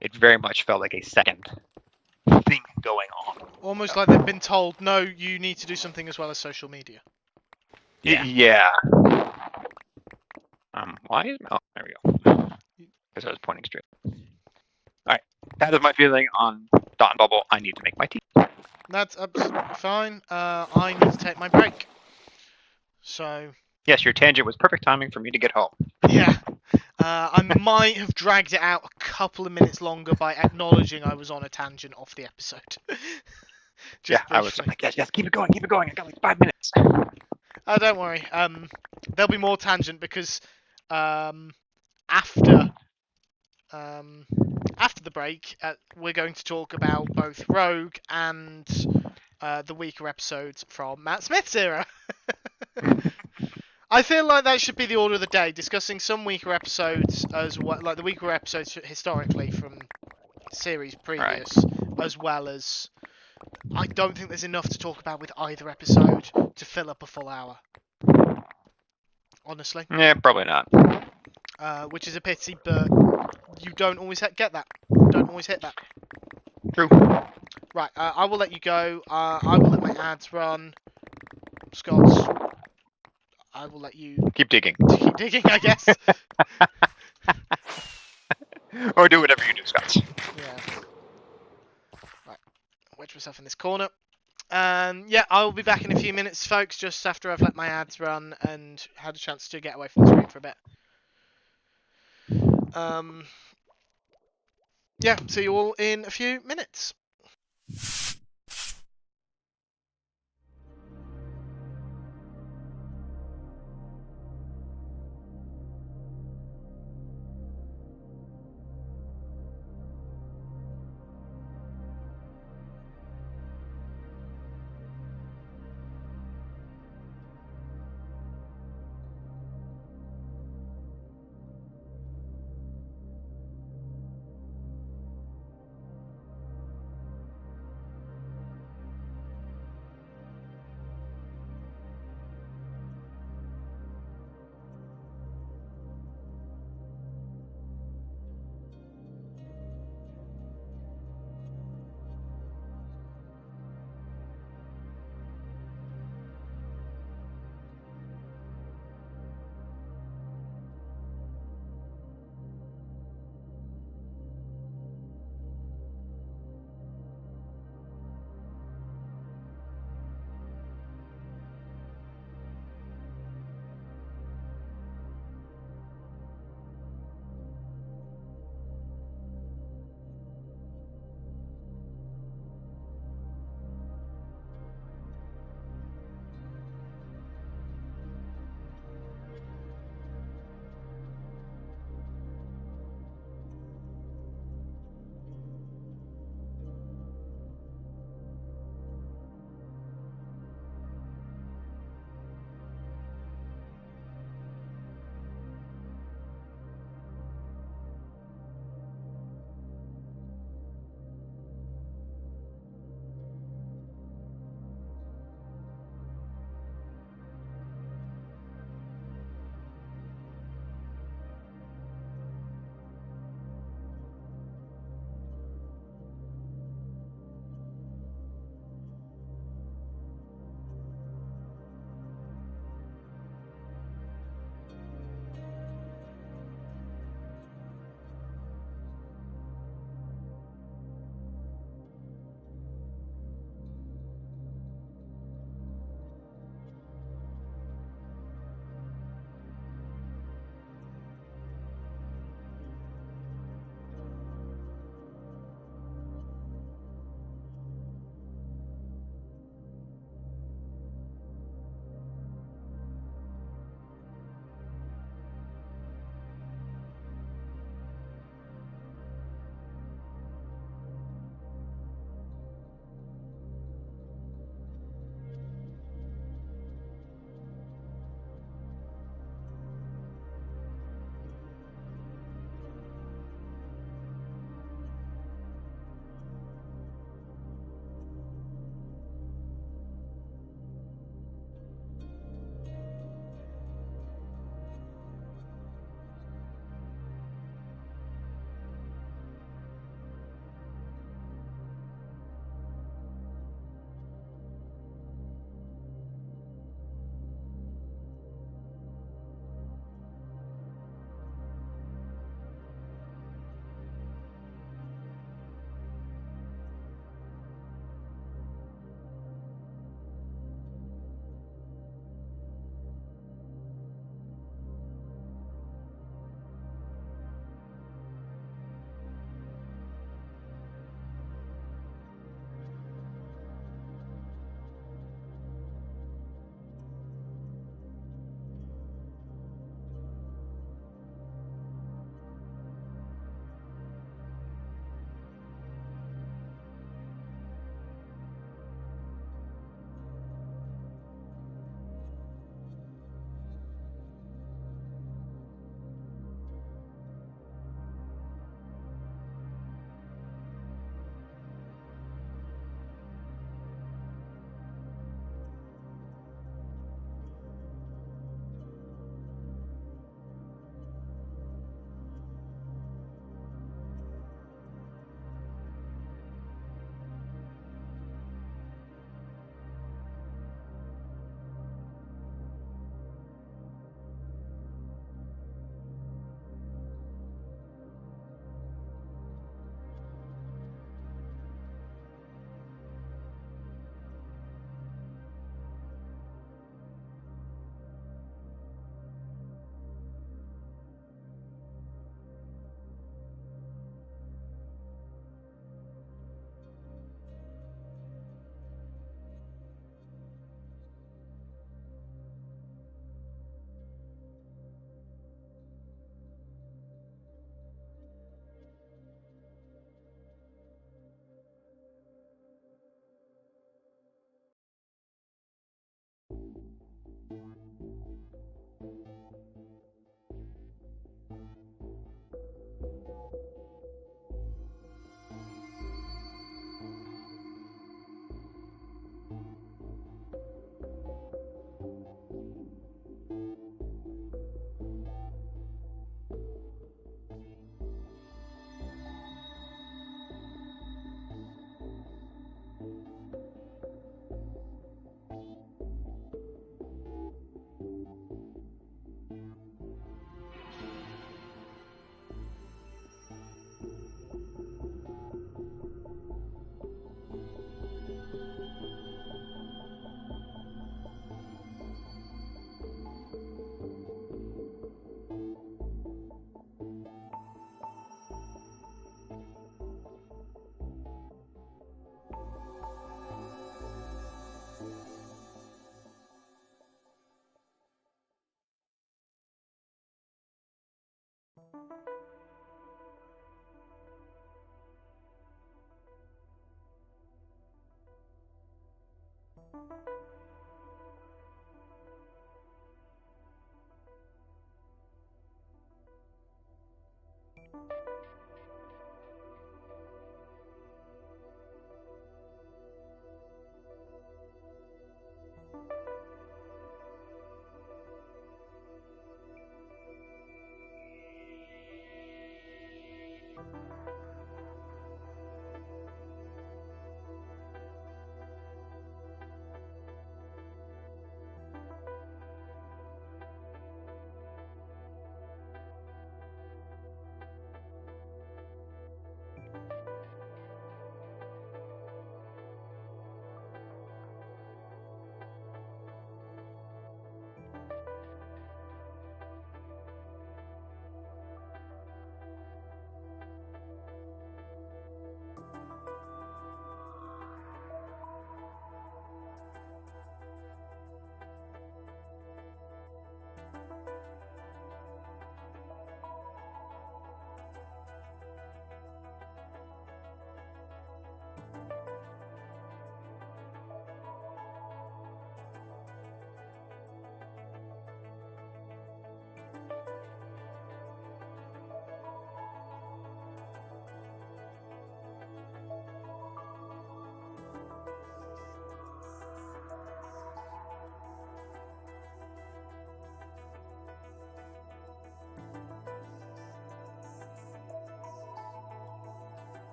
It very much felt like a second thing going on. Almost like they've been told, no, you need to do something as well as social media. Yeah. Yeah. Why is oh there we go. Because I was pointing straight. Alright. That is my feeling on Dot and Bubble. I need to make my tea. That's absolutely fine. I need to take my break. So, Yes, your tangent was perfect timing for me to get home. yeah. I might have dragged it out a couple of minutes longer by acknowledging I was on a tangent off the episode. Just I briefly. was like, yes, keep it going. I got like 5 minutes. Oh, don't worry. There'll be more tangent because after the break, we're going to talk about both Rogue and the weaker episodes from Matt Smith's era. I feel like that should be the order of the day, discussing some weaker episodes as well, like the weaker episodes historically from series previous, as well as I don't think there's enough to talk about with either episode to fill up a full hour. Honestly. Yeah, probably not. Which is a pity, but you don't always get that. Don't always hit that. True. Right, I will let you go. I will let my ads run. Scots, I will let you Keep digging. keep digging, I guess. Or do whatever you do, Scott. Yeah. Right, wedge myself in this corner. And yeah, I will be back in a few minutes, folks, just after I've let my ads run and had a chance to get away from the screen for a bit. Yeah, see you all in a few minutes.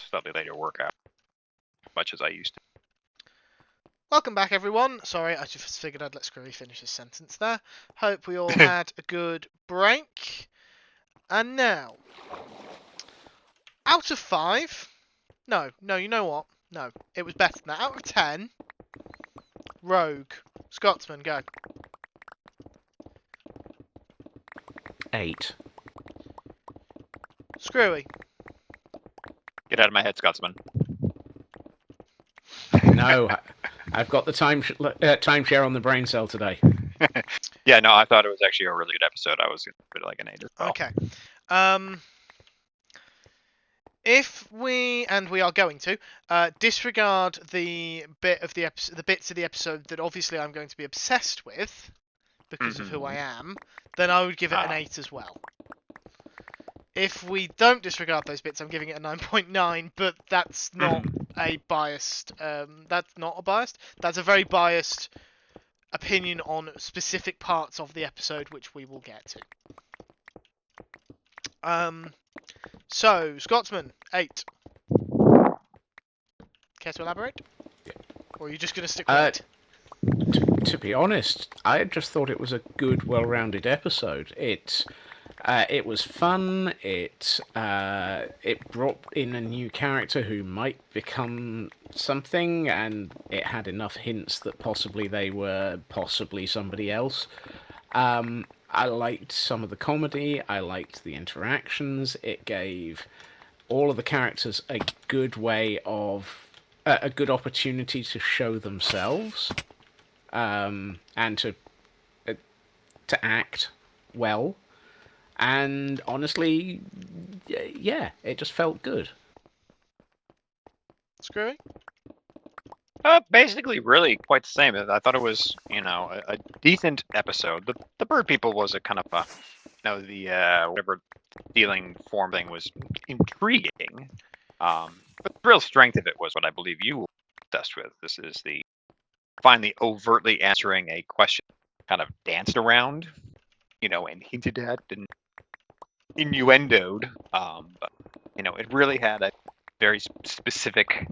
Slightly later workout, much as I used to. Welcome back, everyone. Sorry, I just figured I'd let Screwy finish his sentence there. Hope we all had a good break. And now, out of 5... No, you know what? No, it was better than that. Out of 10, Rogue. Scotsman, go. 8. Screwy. Get out of my head, Scotsman. No, I've got the timeshare on the brain cell today. Yeah, no, I thought it was actually a really good episode. I was going to put it like an 8 as well. Okay. If we, and we are going to, disregard the bits of the episode that obviously I'm going to be obsessed with because of who I am, then I would give it an 8 as well. If we don't disregard those bits, I'm giving it a 9.9, but that's not a biased. That's not a biased. That's a very biased opinion on specific parts of the episode, which we will get to. So Scotsman 8. Care to elaborate? Or are you just going to stick with it? To be honest, I just thought it was a good, well-rounded episode. It was fun. It brought in a new character who might become something, and it had enough hints that possibly they were possibly somebody else. I liked some of the comedy. I liked the interactions. It gave all of the characters a good way of a good opportunity to show themselves, and to act well. And honestly, yeah, it just felt good. Screwy? Basically, really quite the same. I thought it was, a decent episode. The bird people was a kind of whatever feeling form thing was intriguing. But the real strength of it was what I believe you were obsessed with. This is the finally overtly answering a question kind of danced around, and hinted at and innuendoed. But, it really had a very specific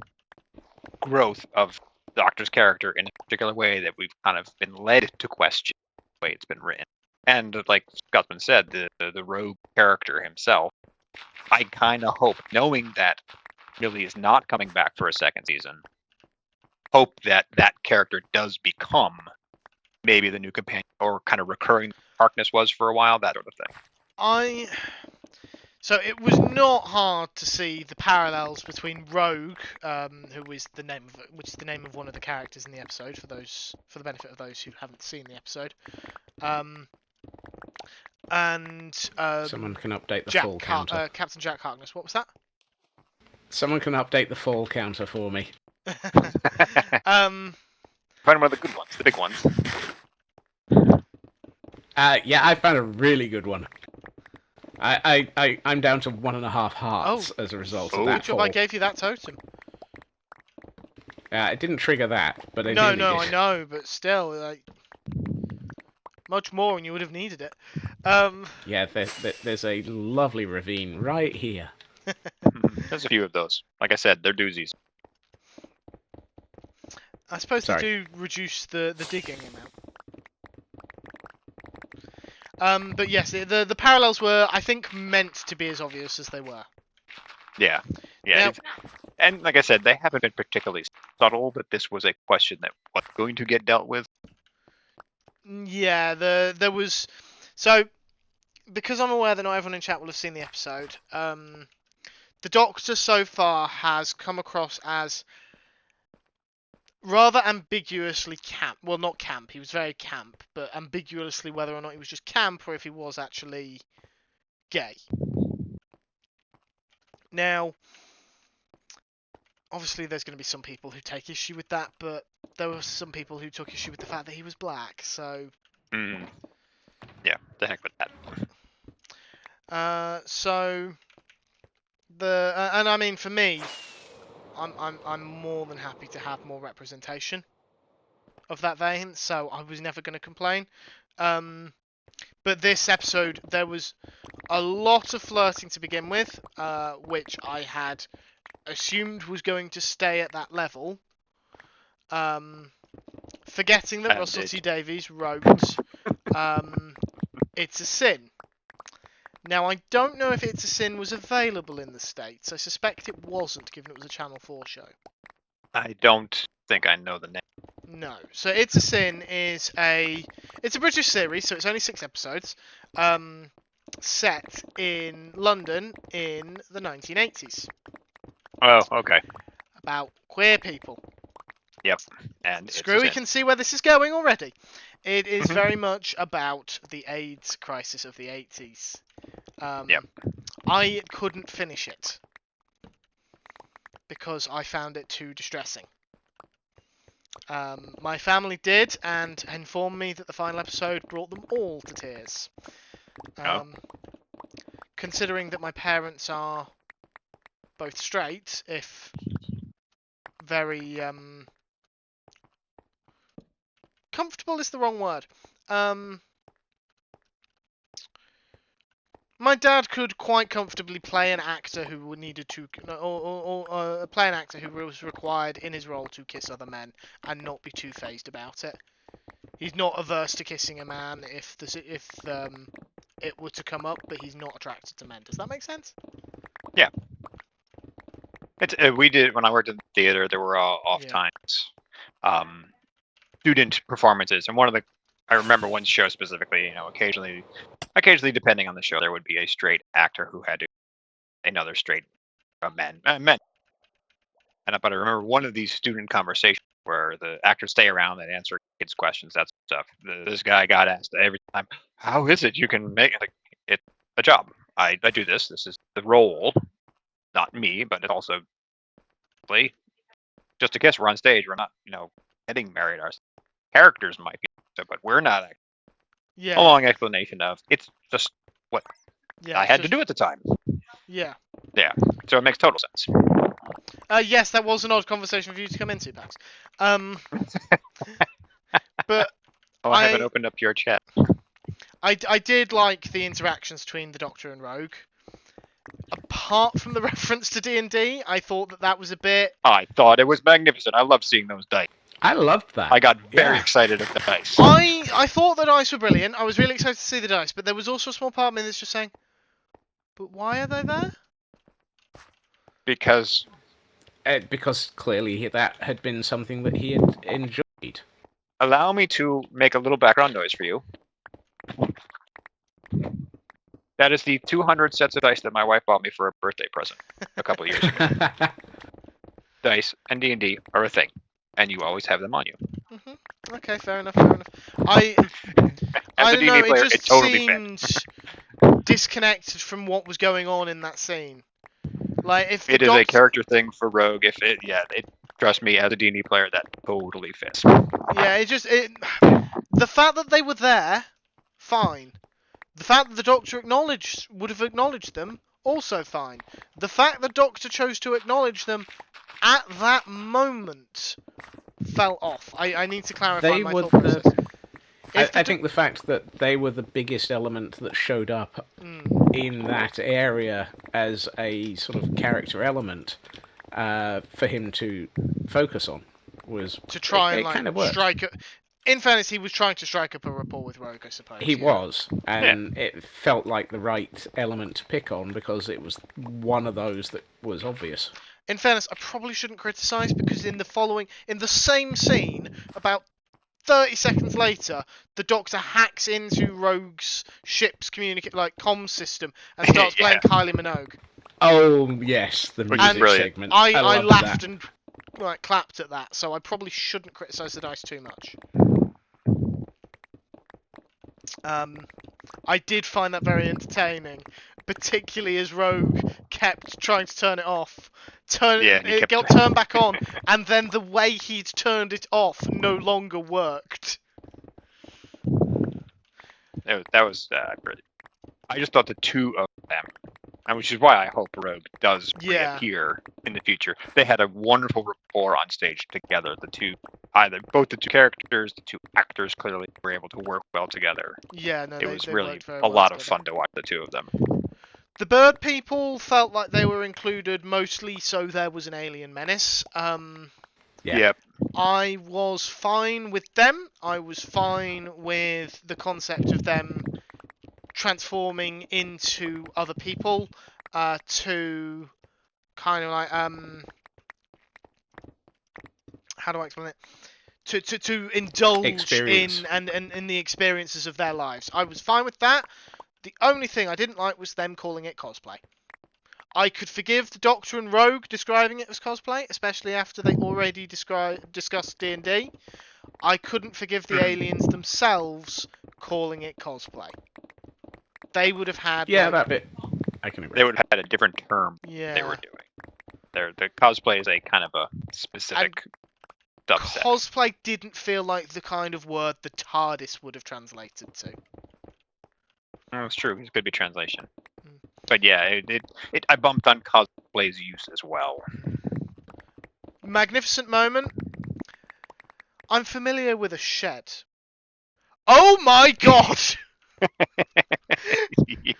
growth of Doctor's character in a particular way that we've kind of been led to question the way it's been written. And like Scotsman said, the rogue character himself, I kind of hope, knowing that Millie is not coming back for a second season, hope that that character does become maybe the new companion or kind of recurring Harkness was for a while, that sort of thing. So it was not hard to see the parallels between Rogue, which is the name of one of the characters in the episode, for the benefit of those who haven't seen the episode, and Someone can update the Jack fall counter. Captain Jack Harkness. What was that? Someone can update the fall counter for me. Find one of the good ones, the big ones. Yeah, I found a really good one. I'm down to 1.5 hearts as a result of that. Good job, I gave you that totem. It didn't trigger that, but No, I know, but still, like, much more, and you would have needed it. Yeah, there's a lovely ravine right here. There's a few of those. Like I said, they're doozies. I suppose they do reduce the digging amount. But yes, the parallels were, I think, meant to be as obvious as they were. Yeah. Now, and like I said, they haven't been particularly subtle, but this was a question that was going to get dealt with. Yeah, there was... So, because I'm aware that not everyone in chat will have seen the episode, the Doctor so far has come across as rather ambiguously camp. Well, not camp, he was very camp, but ambiguously whether or not he was just camp or if he was actually gay. Now, obviously there's going to be some people who take issue with that, but there were some people who took issue with the fact that he was black, so... Yeah, the heck with that. And I mean, for me, I'm more than happy to have more representation of that vein, so I was never going to complain. But this episode, there was a lot of flirting to begin with, which I had assumed was going to stay at that level. Forgetting that Russell T Davies wrote, "It's a Sin." Now, I don't know if It's a Sin was available in the States. I suspect it wasn't, given it was a Channel 4 show. I don't think I know the name. No. So It's a Sin is it's a British series, so it's only 6 episodes, set in London in the 1980s. Oh, okay. About queer people. Yep. And Screwy can see where this is going already. It is very much about the AIDS crisis of the 80s. Yep. I couldn't finish it because I found it too distressing. My family did, and informed me that the final episode brought them all to tears. considering that my parents are both straight, if very comfortable is the wrong word. My dad could quite comfortably play an actor who needed to, or play an actor who was required in his role to kiss other men and not be too phased about it. He's not averse to kissing a man if it were to come up, but he's not attracted to men. Does that make sense? Yeah. It's we did when I worked in the theater. There were off Yeah. times, student performances, and I remember one show specifically. Occasionally depending on the show, there would be a straight actor who had to another straight men. But I remember one of these student conversations where the actors stay around and answer kids' questions, that stuff. This guy got asked every time, "How is it you can make it? It's a job. I do this. This is the role, not me, but it's also just a kiss. We're on stage. We're not, getting married. Our characters might be, but we're not." Yeah. A long explanation of it's just what Yeah. I had to do at the time. Yeah. Yeah, so it makes total sense. Yes, that was an odd conversation for you to come into, Pax. But I haven't opened up your chat. I did like the interactions between the Doctor and Rogue. Apart from the reference to D&D, I thought that was a bit... I thought it was magnificent. I love seeing those dice. I loved that. I got very excited at the dice. I thought the dice were brilliant. I was really excited to see the dice, but there was also a small part of me that's just saying, but why are they there? Because clearly that had been something that he had enjoyed. allow me to make a little background noise for you. That is the 200 sets of dice that my wife bought me for a birthday present a couple of years ago. Dice and D&D are a thing, and you always have them on you. Mm-hmm. Okay, fair enough. I don't know, player, it just totally seemed disconnected from what was going on in that scene. Like, if it is a character thing for Rogue. Trust me, as a D&D player, that totally fits. Yeah, the fact that they were there, fine. The fact that the Doctor would have acknowledged them, also fine. The fact the Doctor chose to acknowledge them at that moment fell off. I need to clarify my thought process. I think the fact that they were the biggest element that showed up in that area as a sort of character element for him to focus on was to try and kind of worked. Strike. In fairness, he was trying to strike up a rapport with Rogue, I suppose. He was, and it felt like the right element to pick on because it was one of those that was obvious. In fairness, I probably shouldn't criticise because in the same scene, about 30 seconds later, the Doctor hacks into Rogue's ship's comms system and starts playing Kylie Minogue. Oh yes, the music segment. I laughed and clapped at that, so I probably shouldn't criticise the dice too much. I did find that very entertaining, particularly as Rogue kept trying to turn it off. It got turned back on, and then the way he'd turned it off no longer worked. That was really... I just thought the two of them, and which is why I hope Rogue does reappear in the future. They had a wonderful rapport on stage together. Both the two characters, the two actors clearly were able to work well together. Yeah, no, it was they really worked very a well lot together. of fun to watch the two of them. The bird people felt like they were included mostly so there was an alien menace. Yep. I was fine with them. I was fine with the concept of them transforming into other people to kind of like how do I explain it? To indulge in the experiences of their lives. I was fine with that. The only thing I didn't like was them calling it cosplay. I could forgive the Doctor and Rogue describing it as cosplay, especially after they already discussed D&D. I couldn't forgive the aliens themselves calling it cosplay. They would have had... that bit. I can agree. They would have had a different term they were doing. The cosplay is a kind of a specific subset. Cosplay didn't feel like the kind of word the TARDIS would have translated to. Oh, it's true. It could be translation. But yeah, I bumped on cosplay's use as well. Magnificent moment. I'm familiar with a shed. Oh my god!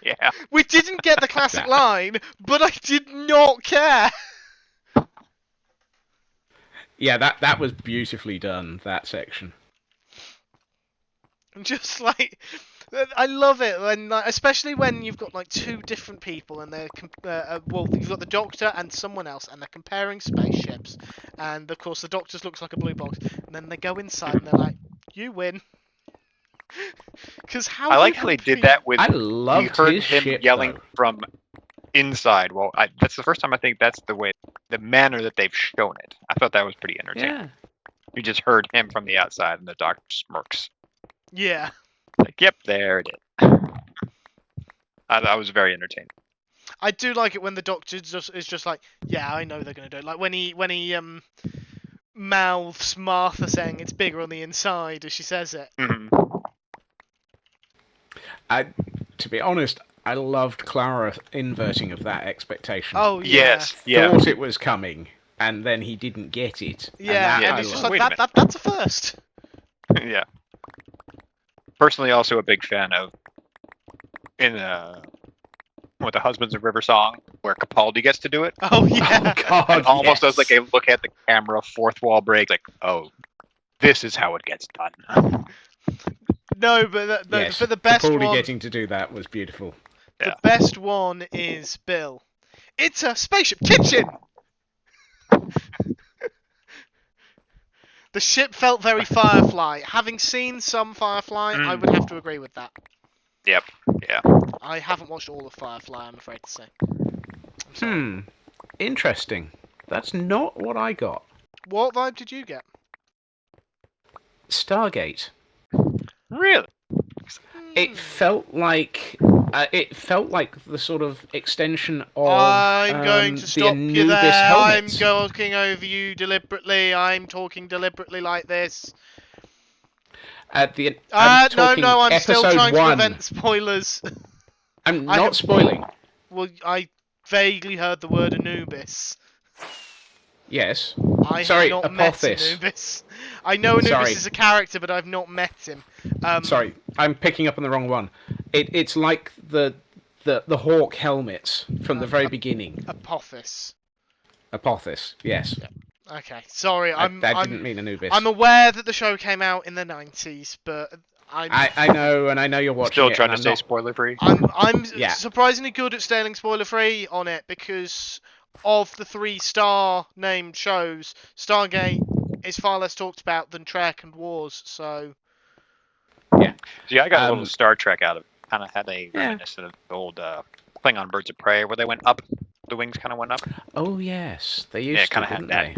Yeah. We didn't get the classic line, but I did not care. Yeah, that was beautifully done, that section. Just like, I love it, when, especially when you've got like two different people and they're well, you've got the Doctor and someone else, and they're comparing spaceships, and of course the Doctor's looks like a blue box, and then they go inside and they're like, "You win." Because how I like good how would they it did be? that with. I We loved heard his him ship, yelling though. from inside. Well, that's the first time I think that's the manner that they've shown it. I thought that was pretty entertaining. Yeah. You just heard him from the outside, and the Doctor smirks. Yeah. Like, yep, there it is. I was very entertained. I do like it when the Doctor is just like, yeah, I know they're gonna do it. Like when he mouths Martha saying it's bigger on the inside as she says it. Mhm. To be honest, I loved Clara inverting of that expectation. Oh yeah. Yes, yeah, Thought it was coming, and then he didn't get it. Yeah, Yeah, and I it's just loved. like Wait a that's a first. yeah. Personally, also a big fan of with the Husbands of River song, where Capaldi gets to do it, Oh yeah. Oh God! and almost yes. does like a look at the camera, fourth wall break, like, oh, this is how it gets done. No, but Yes. but the best Capaldi one, getting to do that was beautiful. Yeah. the best one is Bill. It's a spaceship kitchen. The ship felt very Firefly. Having seen some Firefly, I would have to agree with that. Yep. Yeah. I haven't watched all of Firefly, I'm afraid to say. I'm sorry. Interesting. That's not what I got. What vibe did you get? Stargate. Really? It felt like the sort of extension of I'm going to the stop you Anubis there. I'm helmets. talking over you deliberately. I'm talking deliberately like this. I'm No, talking I'm still episode trying to 1. prevent spoilers. I'm I not have- spoiling. Well, I vaguely heard the word Anubis. Yes. I Sorry, have not met Apophis. Anubis. I know Anubis Sorry. is a character, but I've not met him. Sorry, I'm picking up on the wrong one. It's like the hawk helmets from the very beginning. Apophis. Apophis, yes. Okay, sorry. That didn't mean Anubis. I'm aware that the show came out in the 90s, but I know, and I know you're watching Still it. trying and to I'm stay not- spoiler free. I'm Yeah. surprisingly good at staying spoiler free on it because of the 3-star named shows, Stargate is far less talked about than Trek and Wars. So See, I got a little Star Trek out of it. Kind of had a Yeah. reminiscent of the old Klingon Birds of Prey, where they went up. The wings kind of went up. Oh yes, they used to, kinda had didn't that.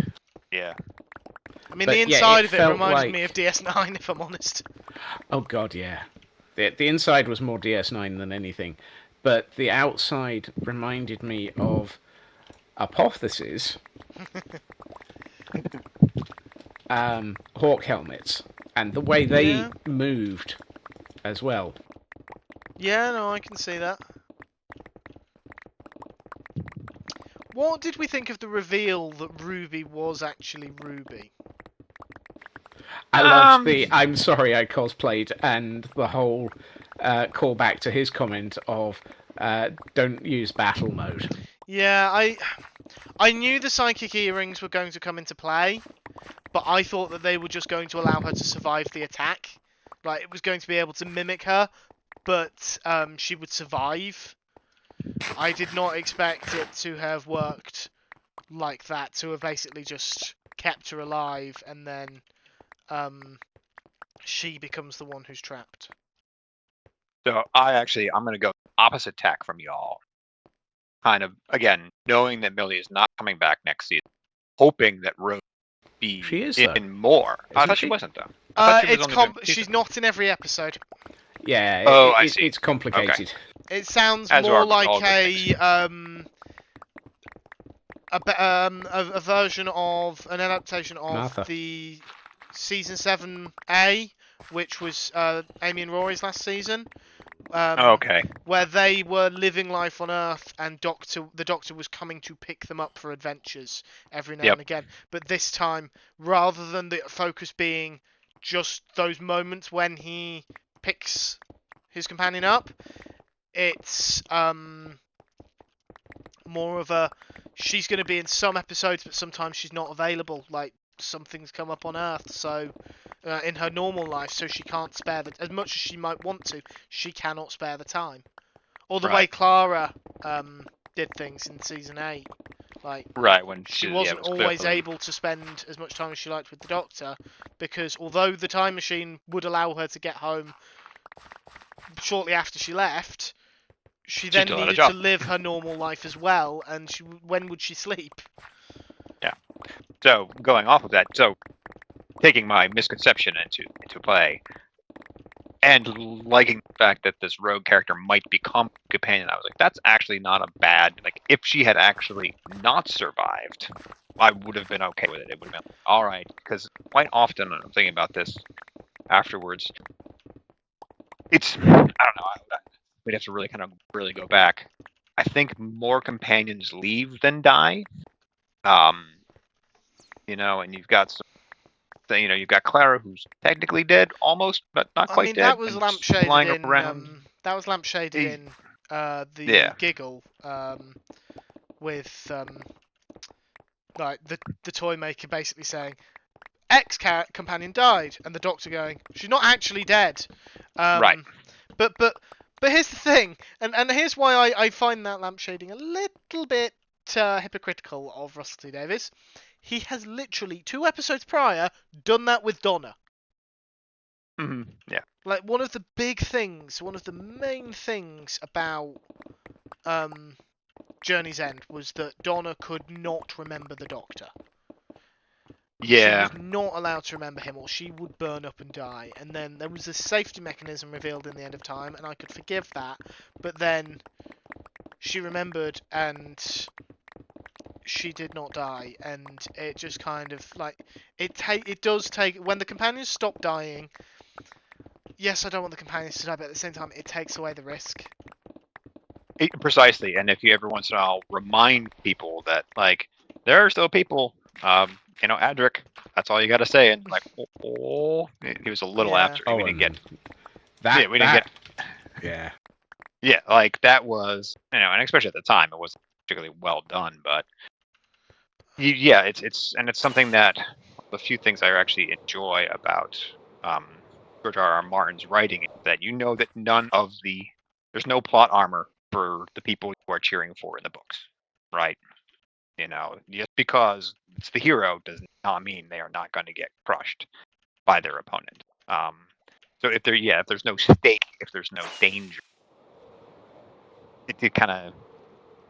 they? Yeah. I mean, But, the yeah, inside it of it felt reminded me like- of DS9, if I'm honest. Oh god, yeah. The inside was more DS9 than anything, but the outside reminded me of Apothesis. Hawk helmets and the way they Yeah. moved as well. Yeah, no, I can see that. What did we think of the reveal that Ruby was actually Ruby? I loved the "I'm sorry I cosplayed" and the whole callback to his comment of "don't use battle mode." Yeah, I knew the psychic earrings were going to come into play, but I thought that they were just going to allow her to survive the attack. Like, it was going to be able to mimic her, but she would survive. I did not expect it to have worked like that, to have basically just kept her alive, and then she becomes the one who's trapped. So I'm going to go opposite tack from y'all. Kind of, again, knowing that Millie is not coming back next season, hoping that Rose be She is, in though. more. I Isn't thought she she? wasn't, though. I thought she was only doing She's season. not in every episode. Yeah, Oh, I see. it's complicated. It sounds As more are like all good a version of an adaptation of Martha. the season 7A, which was Amy and Rory's last season, Okay. where they were living life on Earth, and the Doctor was coming to pick them up for adventures every now Yep. and again. But this time, rather than the focus being just those moments when he picks his companion up, it's more of a she's going to be in some episodes, but sometimes she's not available. Like something's come up on Earth, so in her normal life, so she can't spare as much as she might want to. She cannot spare the time. Or the way Right. Clara did things in season 8. Like Right, when she yeah, wasn't was always clearly- able to spend as much time as she liked with the Doctor, because although the time machine would allow her to get home shortly after she left, she then still had a needed job. to live her normal life as well. And when would she sleep? So going off of that, so taking my misconception into play, and liking the fact that this rogue character might become a companion, I was like, that's actually not a bad. Like, if she had actually not survived, I would have been okay with it. It would have been all right, because quite often I'm thinking about this afterwards. It's I don't know. We'd have to really go back. I think more companions leave than die. And you've got you've got Clara, who's technically dead, almost, but not I quite mean, dead, that was and lampshaded flying in. around. That was lampshaded He- in the Yeah. Giggle with like the toy maker basically saying companion died, and the Doctor going, she's not actually dead. Right. But here's the thing, and here's why I find that lampshading a little bit hypocritical of Russell T Davies. He has literally 2 episodes prior done that with Donna. Yeah. Like one of the main things about Journey's End was that Donna could not remember the Doctor. Yeah. She was not allowed to remember him, or she would burn up and die. And then there was a safety mechanism revealed in the End of Time, and I could forgive that. But then she remembered, and she did not die, and it just kind of like it does take when the companions stop dying. Yes, I don't want the companions to die, but at the same time, it takes away the risk. Precisely. And if you every once in a while remind people that, like, there are still people, Adric, that's all you got to say. And like, he was a little Yeah. after. Oh, We didn't get. that. Yeah, we didn't get. Yeah. Yeah, like that was, and especially at the time, it wasn't particularly well done. But yeah, it's something that the few things I actually enjoy about George R.R. Martin's writing is that that there's no plot armor for the people you are cheering for in the books, right? Just because it's the hero does not mean they are not going to get crushed by their opponent. So if there's no stake, if there's no danger, it kind of.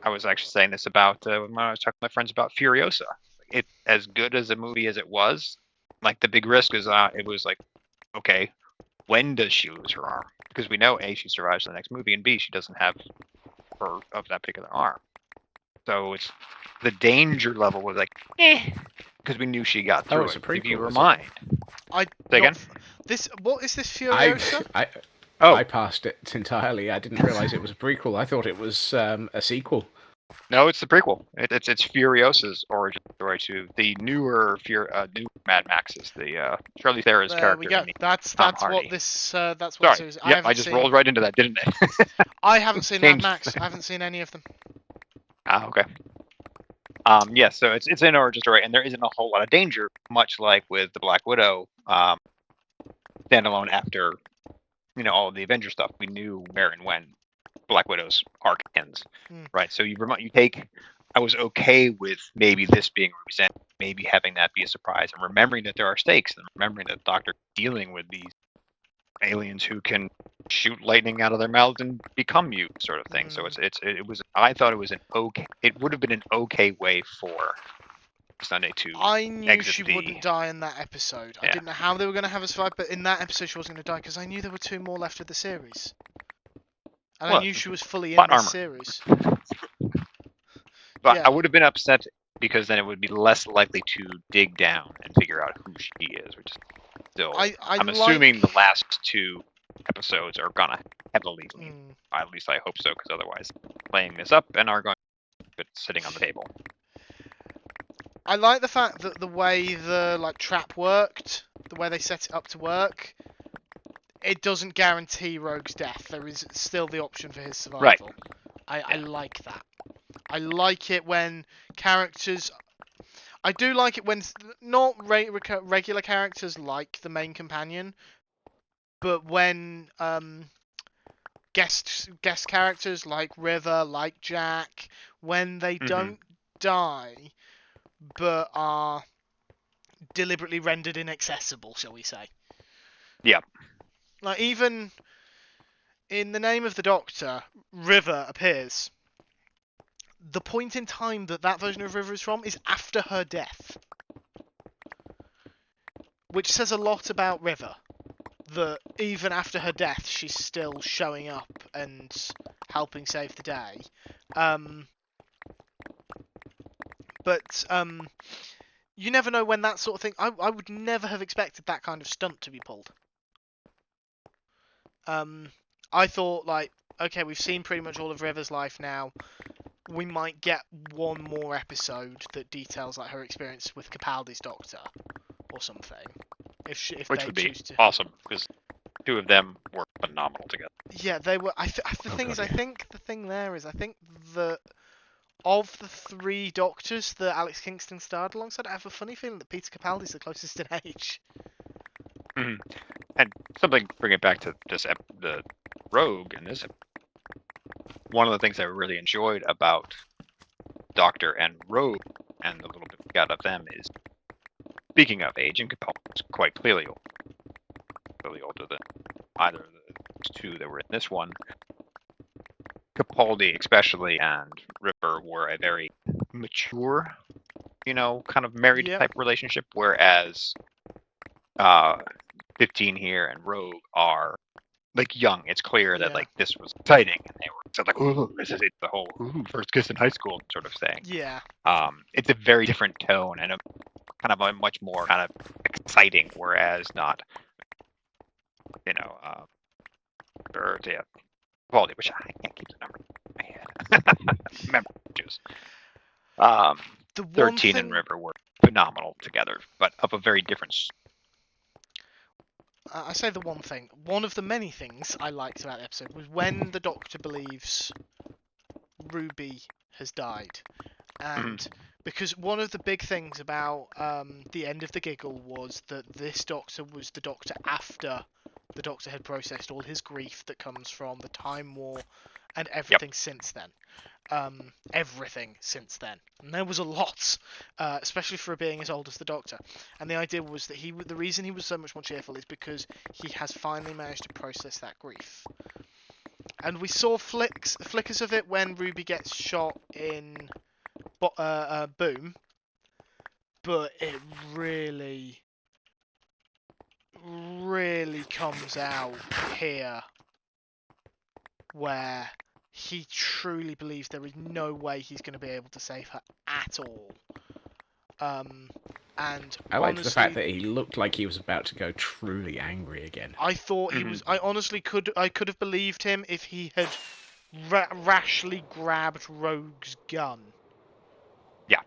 I was actually saying this about when I was talking to my friends about Furiosa. It as good as a movie as it was, like the big risk is it was like, okay, when does she lose her arm? Because we know A, she survives the next movie, and B, she doesn't have her of that particular arm. So it's the danger level was like, because we knew she got through it's a it. prequel, If you is it? remind, I Say again? What is this I, Furiosa? I passed it entirely. I didn't realize it was a prequel. I thought it was a sequel. No, it's the prequel. It's Furiosa's origin story to the new Mad Max's, the Charlize Theron's There character. we go. in That's Hardy. what this that's what Sorry. this is. Yep, I just rolled right into that, didn't I? I haven't seen Mad Changed. Max. I haven't seen any of them. Okay. Yeah, so it's an origin story, and there isn't a whole lot of danger, much like with the Black Widow standalone after, all of the Avenger stuff. We knew where and when Black Widow's arc ends, right? So you take. I was okay with maybe this being represented, maybe having that be a surprise, and remembering that there are stakes, and remembering that the Doctor dealing with these aliens who can shoot lightning out of their mouths and become you, sort of thing. So it was. I thought it was it would have been an okay way for Sunday to. I knew exit she the- wouldn't die in that episode. I Yeah. didn't know how they were going to have her survive, but in that episode she wasn't going to die because I knew there were 2 more left of the series. And I Well, knew she was fully in plot this armor. series. But Yeah. I would have been upset because then it would be less likely to dig down and figure out who she is, which is still. I'm assuming the last 2 episodes are gonna heavily lean. At least I hope so, because otherwise, laying this up and are going to be sitting on the table. I like the fact that the way the trap worked, the way they set it up to work, it doesn't guarantee Rogue's death. There is still the option for his survival. Right. I like that. I like it when characters. I do like it when not regular characters like the main companion, but when guest characters like River, like Jack, when they don't die, but are deliberately rendered inaccessible, shall we say? Yeah. Like even in the name of the Doctor, River appears. The point in time that version of River is from is after her death, which says a lot about River. That even after her death, she's still showing up and helping save the day. But you never know when that sort of thing. I would never have expected that kind of stunt to be pulled. I thought okay, we've seen pretty much all of River's life now. We might get one more episode that details her experience with Capaldi's Doctor or something. Which would be awesome, because two of them were phenomenal together. Yeah, they were. I think the thing there is, I think that of the three Doctors that Alex Kingston starred alongside, I have a funny feeling that Peter Capaldi's the closest in age. Mm-hmm. And something, bring it back to this the Rogue and this. One of the things I really enjoyed about Doctor and Rogue, and the little bit we got of them, is speaking of age, and Capaldi is quite clearly older than either of the two that were in this one. Capaldi, especially, and Ripper were a very mature, kind of married type relationship, whereas 15 here and Rogue are young. It's clear that this was exciting, and they were "Ooh, this is the whole first kiss in high school" sort of thing. Yeah. It's a very different tone and a kind of a much more kind of exciting, whereas not, Capaldi, which I can't keep the number in my head. Remember, just 13 and River were phenomenal together, but of a very different. I say the one thing. One of the many things I liked about the episode was when the Doctor believes Ruby has died. And because one of the big things about the end of the Giggle was that this Doctor was the Doctor after the Doctor had processed all his grief that comes from the Time War and everything since then. Everything since then. And there was a lot, especially for being as old as the Doctor. And the idea was that the reason he was so much more cheerful is because he has finally managed to process that grief. And we saw flickers of it when Ruby gets shot in Boom, but it really comes out here where he truly believes there is no way he's going to be able to save her at all. And I liked the fact that he looked like he was about to go truly angry again. I thought he was. I honestly could have believed him if he had rashly grabbed Rogue's gun. Yeah.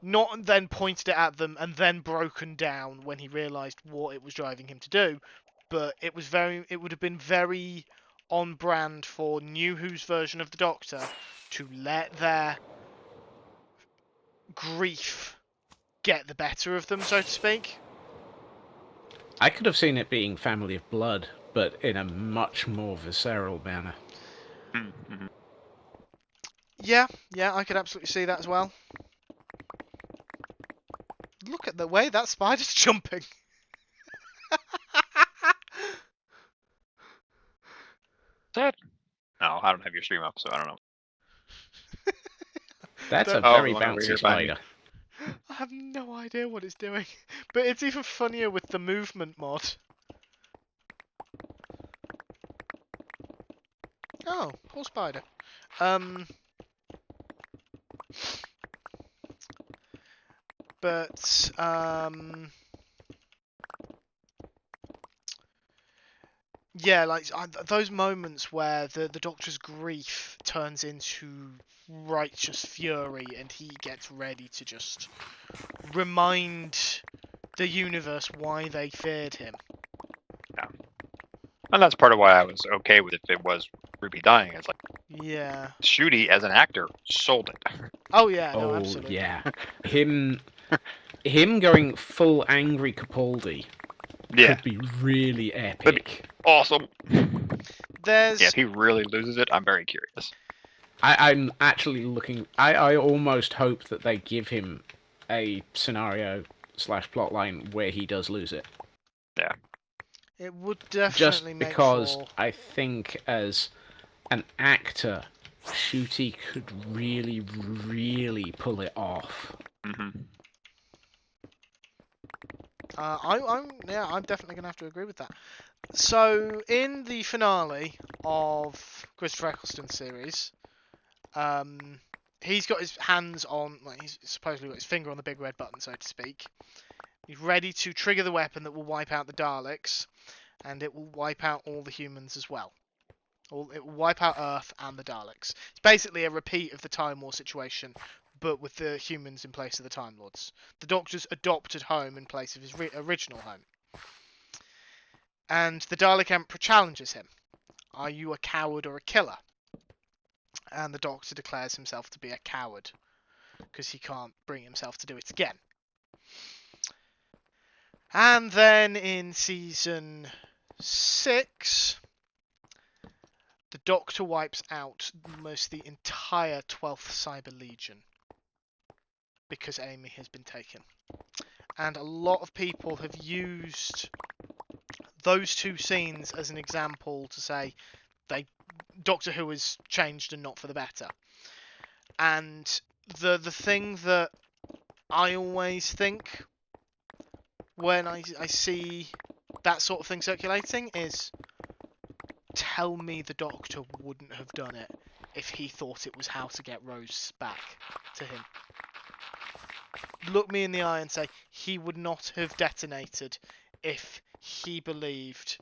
Not then pointed it at them and then broken down when he realised what it was driving him to do. But it would have been very on brand for New Who's version of the Doctor to let their grief get the better of them, so to speak. I could have seen it being Family of Blood, but in a much more visceral manner. Mm-hmm. Yeah, I could absolutely see that as well. Look at the way that spider's jumping. That? No, I don't have your stream up, so I don't know. That's a very the one over bouncy here behind me. spider. I have no idea what it's doing. But it's even funnier with the movement mod. Oh, poor spider. But Yeah, like those moments where the Doctor's grief turns into righteous fury, and he gets ready to just remind the universe why they feared him. And that's part of why I was okay with it if it was Ruby dying. It's like Yeah. Shooty as an actor sold it. Oh yeah, no, Oh absolutely. yeah, him going full angry Capaldi Yeah, could be really epic. awesome. There's Yeah, if he really loses it, I'm very curious. I'm actually looking. I almost hope that they give him a scenario / plotline where he does lose it. Yeah. it would Just definitely make because for I think as an actor, Shooty could really, really pull it off. Hmm. I'm definitely gonna have to agree with that. So in the finale of Christopher Eccleston's series, he's got his hands on, like, he's supposedly got his finger on the big red button, so to speak. He's ready to trigger the weapon that will wipe out the Daleks, and it will wipe out all the humans as well. It will wipe out Earth and the Daleks. It's basically a repeat of the Time War situation, but with the humans in place of the Time Lords. The Doctor's adopted home in place of his original home. And the Dalek Emperor challenges him. Are you a coward or a killer? And the Doctor declares himself to be a coward, because he can't bring himself to do it again. And then in season 6, the Doctor wipes out almost the entire 12th Cyber Legion because Amy has been taken. And a lot of people have used those two scenes as an example to say Doctor Who has changed and not for the better. And the thing that I always think when I see that sort of thing circulating is, tell me the Doctor wouldn't have done it if he thought it was how to get Rose back to him. Look me in the eye and say he would not have detonated if he believed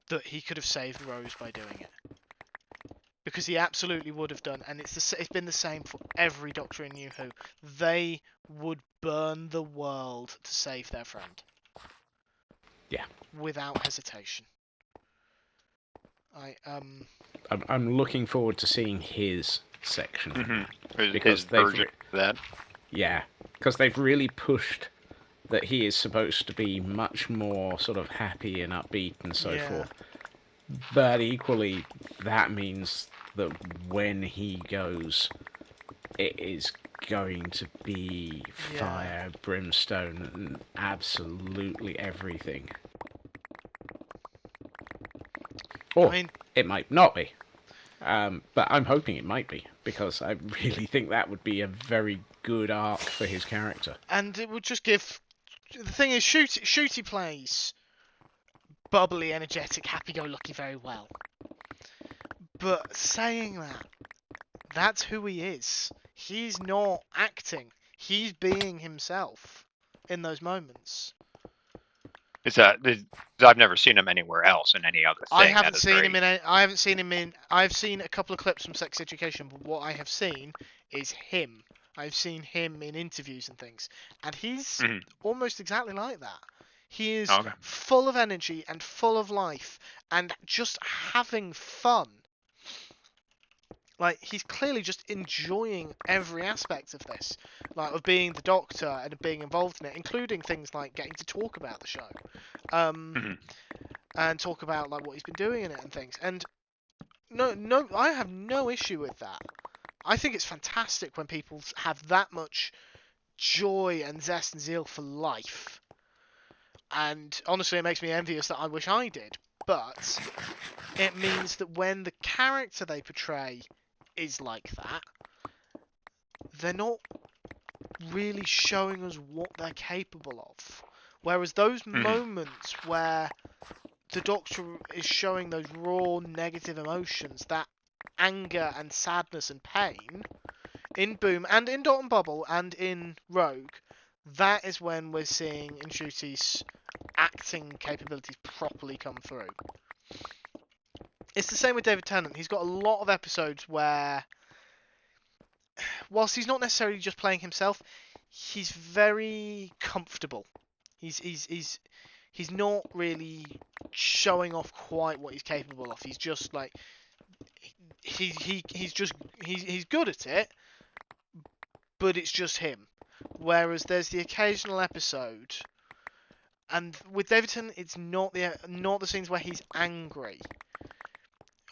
that he could have saved Rose by doing it. Because he absolutely would have done, and it's been the same for every Doctor in New Who. They would burn the world to save their friend. Yeah. Without hesitation. I'm looking forward to seeing his section. Mm-hmm. Because His version of that. Yeah, because they've really pushed that he is supposed to be much more sort of happy and upbeat and so forth. But equally, that means that when he goes, it is going to be fire, brimstone, and absolutely everything. Or it might not be. But I'm hoping it might be, because I really think that would be a very good arc for his character. And it would just give... The thing is, Shooty plays bubbly, energetic, happy-go-lucky very well. But saying that, that's who he is. He's not acting. He's being himself in those moments. I've never seen him anywhere else in any other thing. I haven't seen him in. I haven't seen him in. I've seen a couple of clips from Sex Education, but what I have seen is him. I've seen him in interviews and things, and he's almost exactly like that. He is full of energy and full of life, and just having fun. Like, he's clearly just enjoying every aspect of this, like of being the Doctor and of being involved in it, including things like getting to talk about the show, and talk about like what he's been doing in it and things. And no, I have no issue with that. I think it's fantastic when people have that much joy and zest and zeal for life. And honestly, it makes me envious that I wish I did. But it means that when the character they portray is like that, they're not really showing us what they're capable of. Whereas those moments where the Doctor is showing those raw negative emotions, that anger and sadness and pain, in Boom and in Dot and Bubble and in Rogue, that is when we're seeing Nshuti's acting capabilities properly come through. It's the same with David Tennant. He's got a lot of episodes where, whilst he's not necessarily just playing himself, he's very comfortable. He's not really showing off quite what he's capable of. He's just like he's good at it, but it's just him. Whereas there's the occasional episode, and with David Tennant, it's not the scenes where he's angry.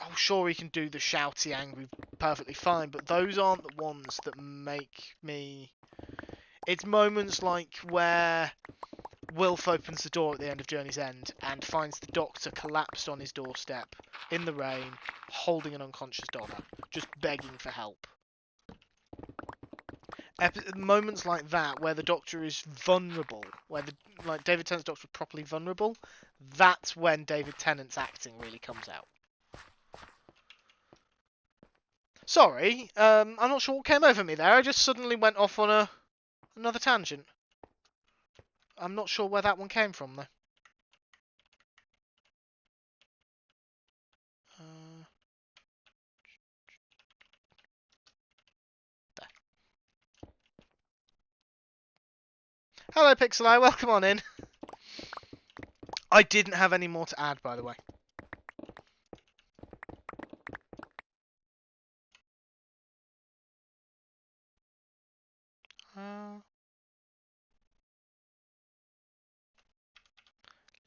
Oh, sure, he can do the shouty, angry perfectly fine, but those aren't the ones that make me... It's moments like where Wilf opens the door at the end of Journey's End and finds the Doctor collapsed on his doorstep, in the rain, holding an unconscious Donna, just begging for help. Moments like that, where the Doctor is vulnerable, where David Tennant's Doctor is properly vulnerable, that's when David Tennant's acting really comes out. Sorry, I'm not sure what came over me there. I just suddenly went off on another tangent. I'm not sure where that one came from, though. There. Hello, Pixel Eye. Welcome on in. I didn't have any more to add, by the way.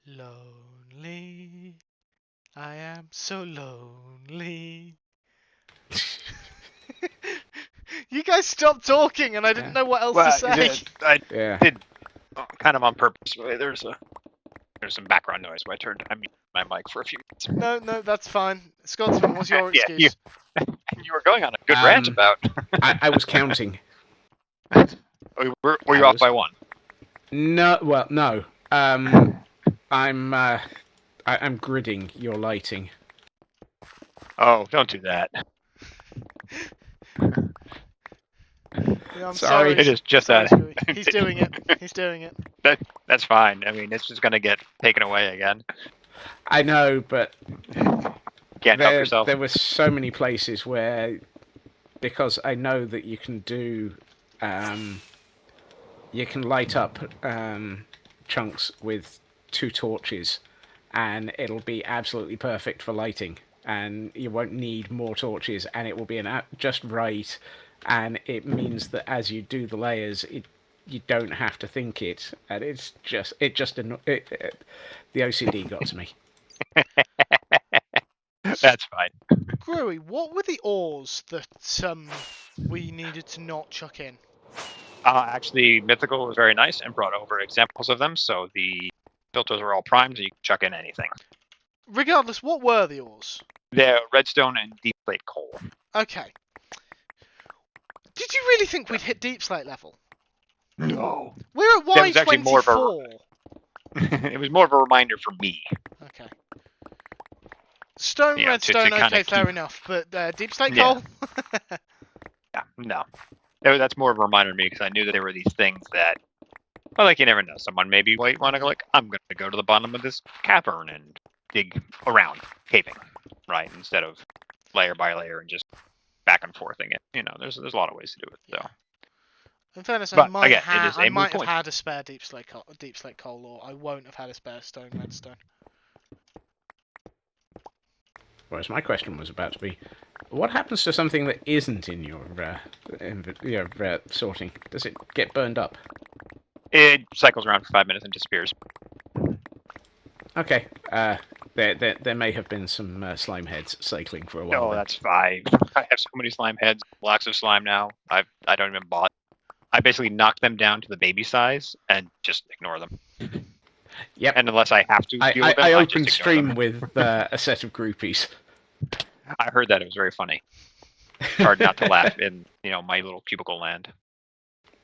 Lonely. I am so lonely. You guys stopped talking and I didn't know what else to say. I did kind of on purpose. There's some background noise, so I muted my mic for a few minutes. No, that's fine. Scotsman, what's your excuse? You were going on a good rant about... I was counting. Were you off by one? No, well, no. I'm gridding your lighting. Oh, don't do that. Yeah, I'm Sorry. It is just that. He's doing it. He's doing it. That's fine. I mean, it's just going to get taken away again. I know, but Can't help yourself. there were so many places where, because I know that you can do, you can light up chunks with 2 torches, and it'll be absolutely perfect for lighting, and you won't need more torches, and it will be just right, and it means that as you do the layers, you don't have to think it, and the OCD got to me. That's fine. Gruey, what were the ores that we needed to not chuck in? Actually, Mythical was very nice and brought over examples of them, so the filters are all primed, so you can chuck in anything. Regardless, what were the ores? They're redstone and deep slate coal. Okay. Did you really think we'd hit deep slate level? No. We're at That was actually Y24. more of it was more of a reminder for me. Okay. Stone, Yeah, redstone, to okay, fair enough. But deep slate coal? Yeah, no. That's more of a reminder to me because I knew that there were these things that, well, like you never know. Someone maybe might want to go like, I'm going to go to the bottom of this cavern and dig around, caving, right? Instead of layer by layer and just back and forthing it. You know, there's a lot of ways to do it. So. In fairness, But, I might, again, it is a I moot might have point. had a spare deep slate coal, or I won't have had a spare stone redstone. Whereas my question was about to be, what happens to something that isn't in your sorting? Does it get burned up? It cycles around for 5 minutes and disappears. Okay. There may have been some slime heads cycling for a while. Oh, that's fine. I have so many slime heads, blocks of slime now. I don't even bother. I basically knock them down to the baby size and just ignore them. Yep. And unless I have to deal with them, I just opened ignore stream them. with a set of groupies. I heard that. It was very funny. Hard not to laugh in, my little cubicle land.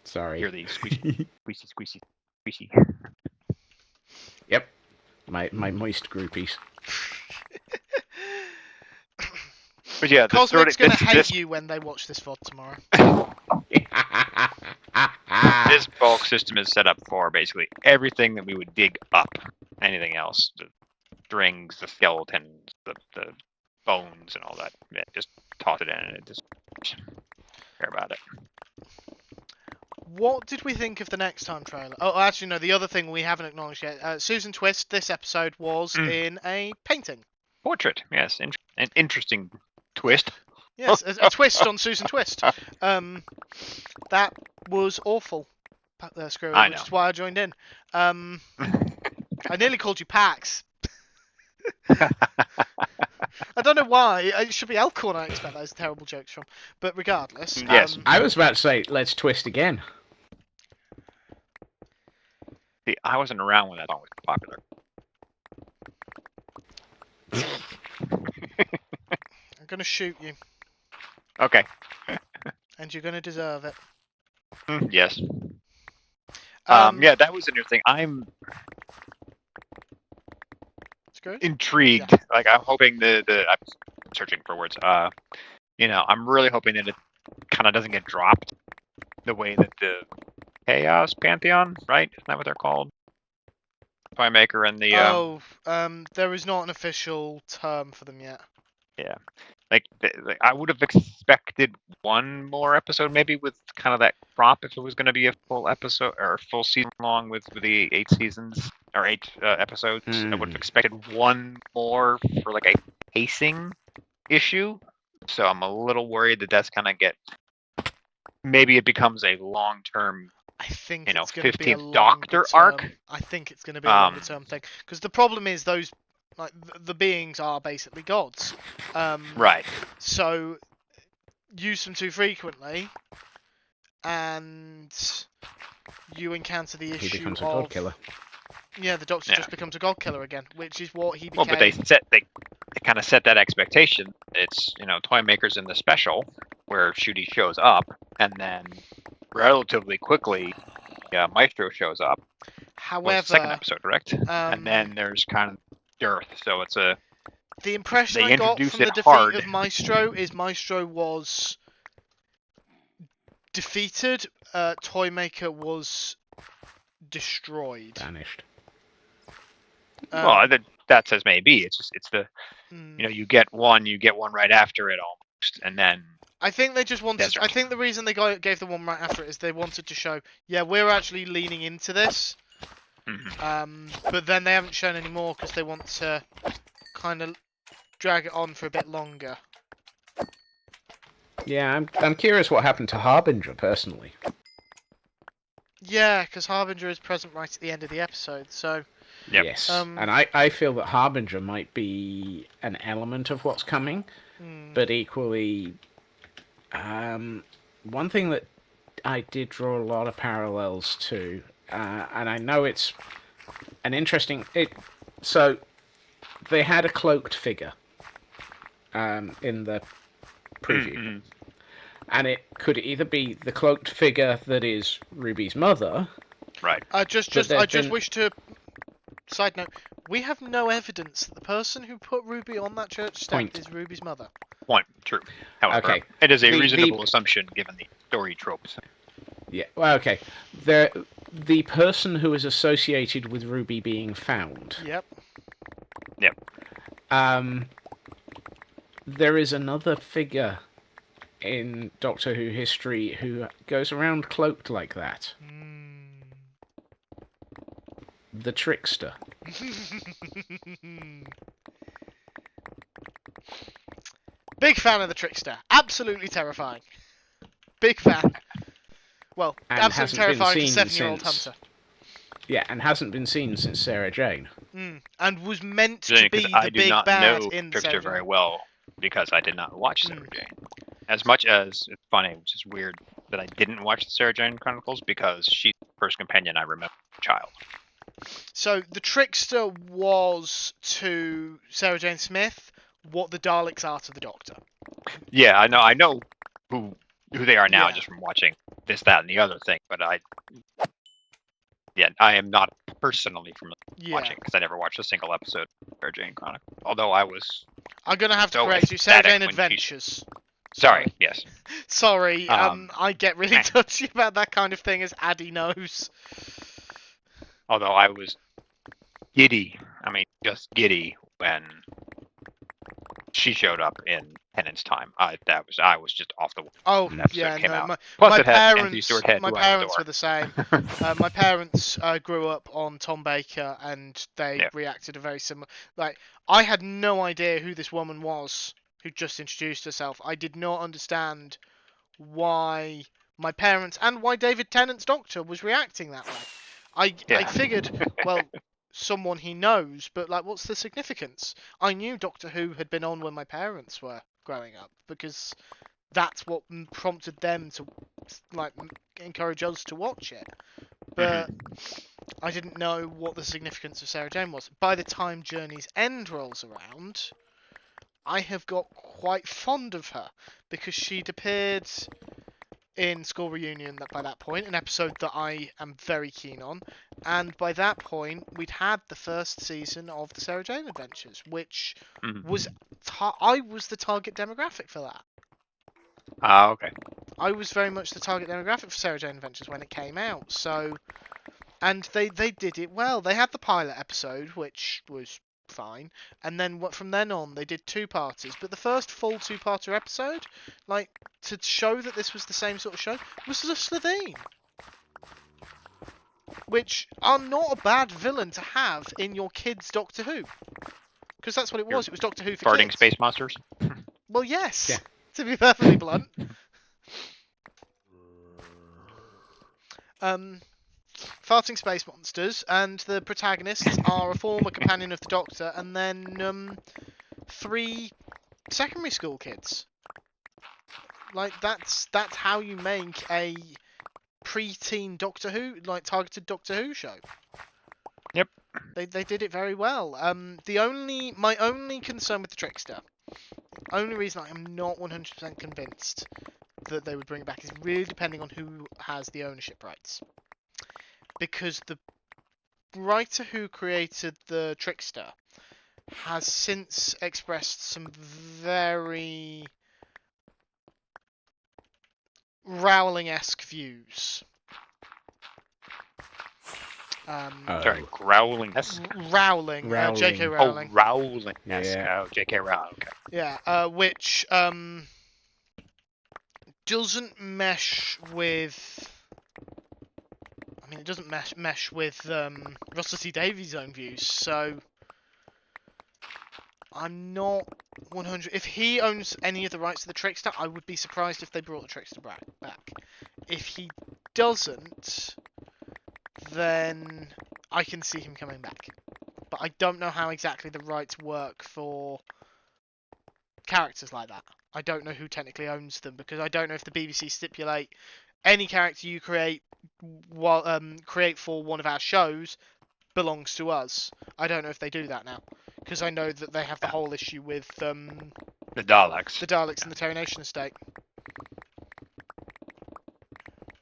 Sorry. Hear the squeaky, squeaky, squeaky. Yep. My moist groupies. But yeah, Cosmic's going to hate you when they watch this VOD tomorrow. This bulk system is set up for basically everything that we would dig up. Anything else. The strings, the skeletons, the bones and all that. Yeah, just toss it in and it just care about it. What did we think of the next time trailer? Oh, actually, no. The other thing we haven't acknowledged yet. Susan Twist. This episode was in a painting. Portrait, yes, an interesting twist. Yes, a twist on Susan Twist. That was awful, Screwy, I which know. is why I joined in. I nearly called you Pax. I don't know why. It should be Elkhorn, I expect those terrible jokes from. But regardless. Yes. I was about to say, let's twist again. See, I wasn't around when that song was popular. I'm going to shoot you. Okay. And you're going to deserve it. Yes. Um, Yeah, that was interesting. I'm Screwy? intrigued. Like, I'm hoping I'm searching for words. I'm really hoping that it kind of doesn't get dropped the way that the Chaos Pantheon, right? Isn't that what they're called? Toymaker and the there is not an official term for them yet. yeah, like I would have expected one more episode, maybe with kind of that crop, if it was going to be a full episode or a full season long with the 8 seasons or 8 episodes. I would have expected one more for like a pacing issue. So I'm a little worried that that's gonna get. Maybe it becomes a long-term. I think You know, it's going to be a 15th Doctor longer-term- arc? I think it's going to be a longer term thing because the problem is those the beings are basically gods. Right. So use them too frequently, and you encounter the issue He becomes a of god killer. yeah, the Doctor Yeah. just becomes a god killer again, which is what he became. Well, but they kind of set that expectation. It's Toymakers in the special where Shooty shows up, and then relatively quickly, Maestro shows up. Was the However, second episode, correct? And then there's kind of dearth. So it's the impression they I got introduce from the it defeat hard. of Maestro is Maestro was defeated. Toymaker was destroyed. Vanished. well, that's as may be. It's the mm, you get one right after it almost, and then I think they just wanted. Desert. I think the reason they gave the one right after it is they wanted to show, yeah, we're actually leaning into this. But then they haven't shown any more because they want to kind of drag it on for a bit longer. Yeah, I'm curious what happened to Harbinger personally. Yeah, because Harbinger is present right at the end of the episode, so. Yep. Yes, Um, and I feel that Harbinger might be an element of what's coming, but equally, one thing that I did draw a lot of parallels to, and I know it's an interesting. So they had a cloaked figure in the preview, and it could either be the cloaked figure that is Ruby's mother. right. I just been- wish to. Side note: we have no evidence that the person who put Ruby on that church step Point. is Ruby's mother. Point. True. However, Okay. it is a The- reasonable assumption given the story tropes. Yeah, well, okay. The person who is associated with Ruby being found. Yep. There is another figure in Doctor Who history who goes around cloaked like that. The Trickster. Big fan of the Trickster. Absolutely terrifying. Big fan. Well, And absolutely hasn't been terrifying to seen 7-year-old since- Hunter. Yeah, and hasn't been seen since Sarah Jane. And was meant to Because be I the do big not bad know in the Trickster 7-year-old. very well because I did not watch Sarah Jane. As much as it's funny, which is weird that I didn't watch the Sarah Jane Chronicles because she's the first companion I remember as a child. So the Trickster was to Sarah Jane Smith what the Daleks are to the Doctor. Yeah, I know who they are now Yeah. just from watching this, that, and the other thing. But I am not personally familiar with Yeah. watching because I never watched a single episode of Sarah Jane Chronicles. Although I was I'm gonna have to so correct you. Sarah ecstatic Jane when she- Adventures. sorry. Yes. Sorry, I get really eh. touchy about that kind of thing, as Addy knows. Although I was giddy. I mean, just giddy when she showed up in Tennant's time. I was just off the wall Oh, when that episode yeah, came no, out. my Plus, it had Anthony parents, Stewart Head, my who I parents adore. were the same. My parents grew up on Tom Baker, and they Yeah. reacted a very similar. Like, I had no idea who this woman was who just introduced herself. I did not understand why my parents and why David Tennant's Doctor was reacting that way. I Yeah. figured, well, someone he knows, but like, what's the significance? I knew Doctor Who had been on when my parents were growing up because that's what prompted them to like encourage us to watch it. But I didn't know what the significance of Sarah Jane was. By the time Journey's End rolls around, I have got quite fond of her because she'd appeared in School Reunion by that point, an episode that I am very keen on, and by that point we'd had the first season of the Sarah Jane Adventures, which was I was the target demographic for that. Okay. I was very much the target demographic for Sarah Jane Adventures when it came out, so and they did it well. They had the pilot episode, which was fine, and then from then on they did two-parters. But the first full two-parter episode, like to show that this was the same sort of show, was the Slitheen, which are not a bad villain to have in your kids' Doctor Who, because that's what it was. It was Doctor Who for Farting kids. space monsters. Well, yes. Yeah. To be perfectly blunt. Farting space monsters, and the protagonists are a former companion of the Doctor, and then 3 secondary school kids. Like that's how you make a pre-teen Doctor Who, like targeted Doctor Who show. Yep. They did it very well. My only concern with the Trickster, only reason I am not 100% convinced that they would bring it back is really depending on who has the ownership rights. Because the writer who created the Trickster has since expressed some very Rowling-esque views. Sorry, growling. Rowling. J.K. Rowling. Oh, Rowling. Yes. Yeah. Oh, J.K. Rowling. Okay. Yeah, which doesn't mesh with. I mean, it doesn't mesh with Russell T Davies' own views, so I'm not 100. If he owns any of the rights to the Trickster, I would be surprised if they brought the Trickster back. If he doesn't, then I can see him coming back. But I don't know how exactly the rights work for characters like that. I don't know who technically owns them, because I don't know if the BBC stipulate any character you create for one of our shows belongs to us. I don't know if they do that now, because I know that they have the whole issue with The Daleks. the Daleks and the Terry Nation estate.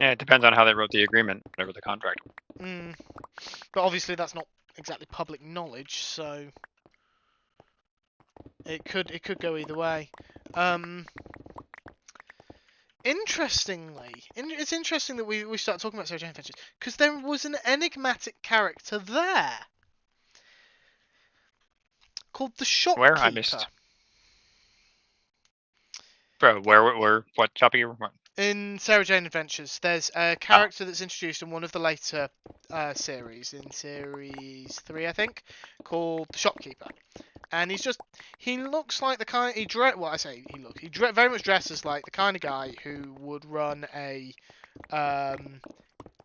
Yeah, it depends on how they wrote the agreement, whatever the contract. But obviously that's not exactly public knowledge, so it could go either way. Interestingly, it's interesting that we start talking about Sarah Jane Adventures, because there was an enigmatic character there called the Shopkeeper. Where? I missed. Bro, where, what topic you were? In Sarah Jane Adventures, there's a character that's introduced in one of the later series, in series 3, I think, called the Shopkeeper. And he looks like the kind, he very much dresses like the kind of guy who would run a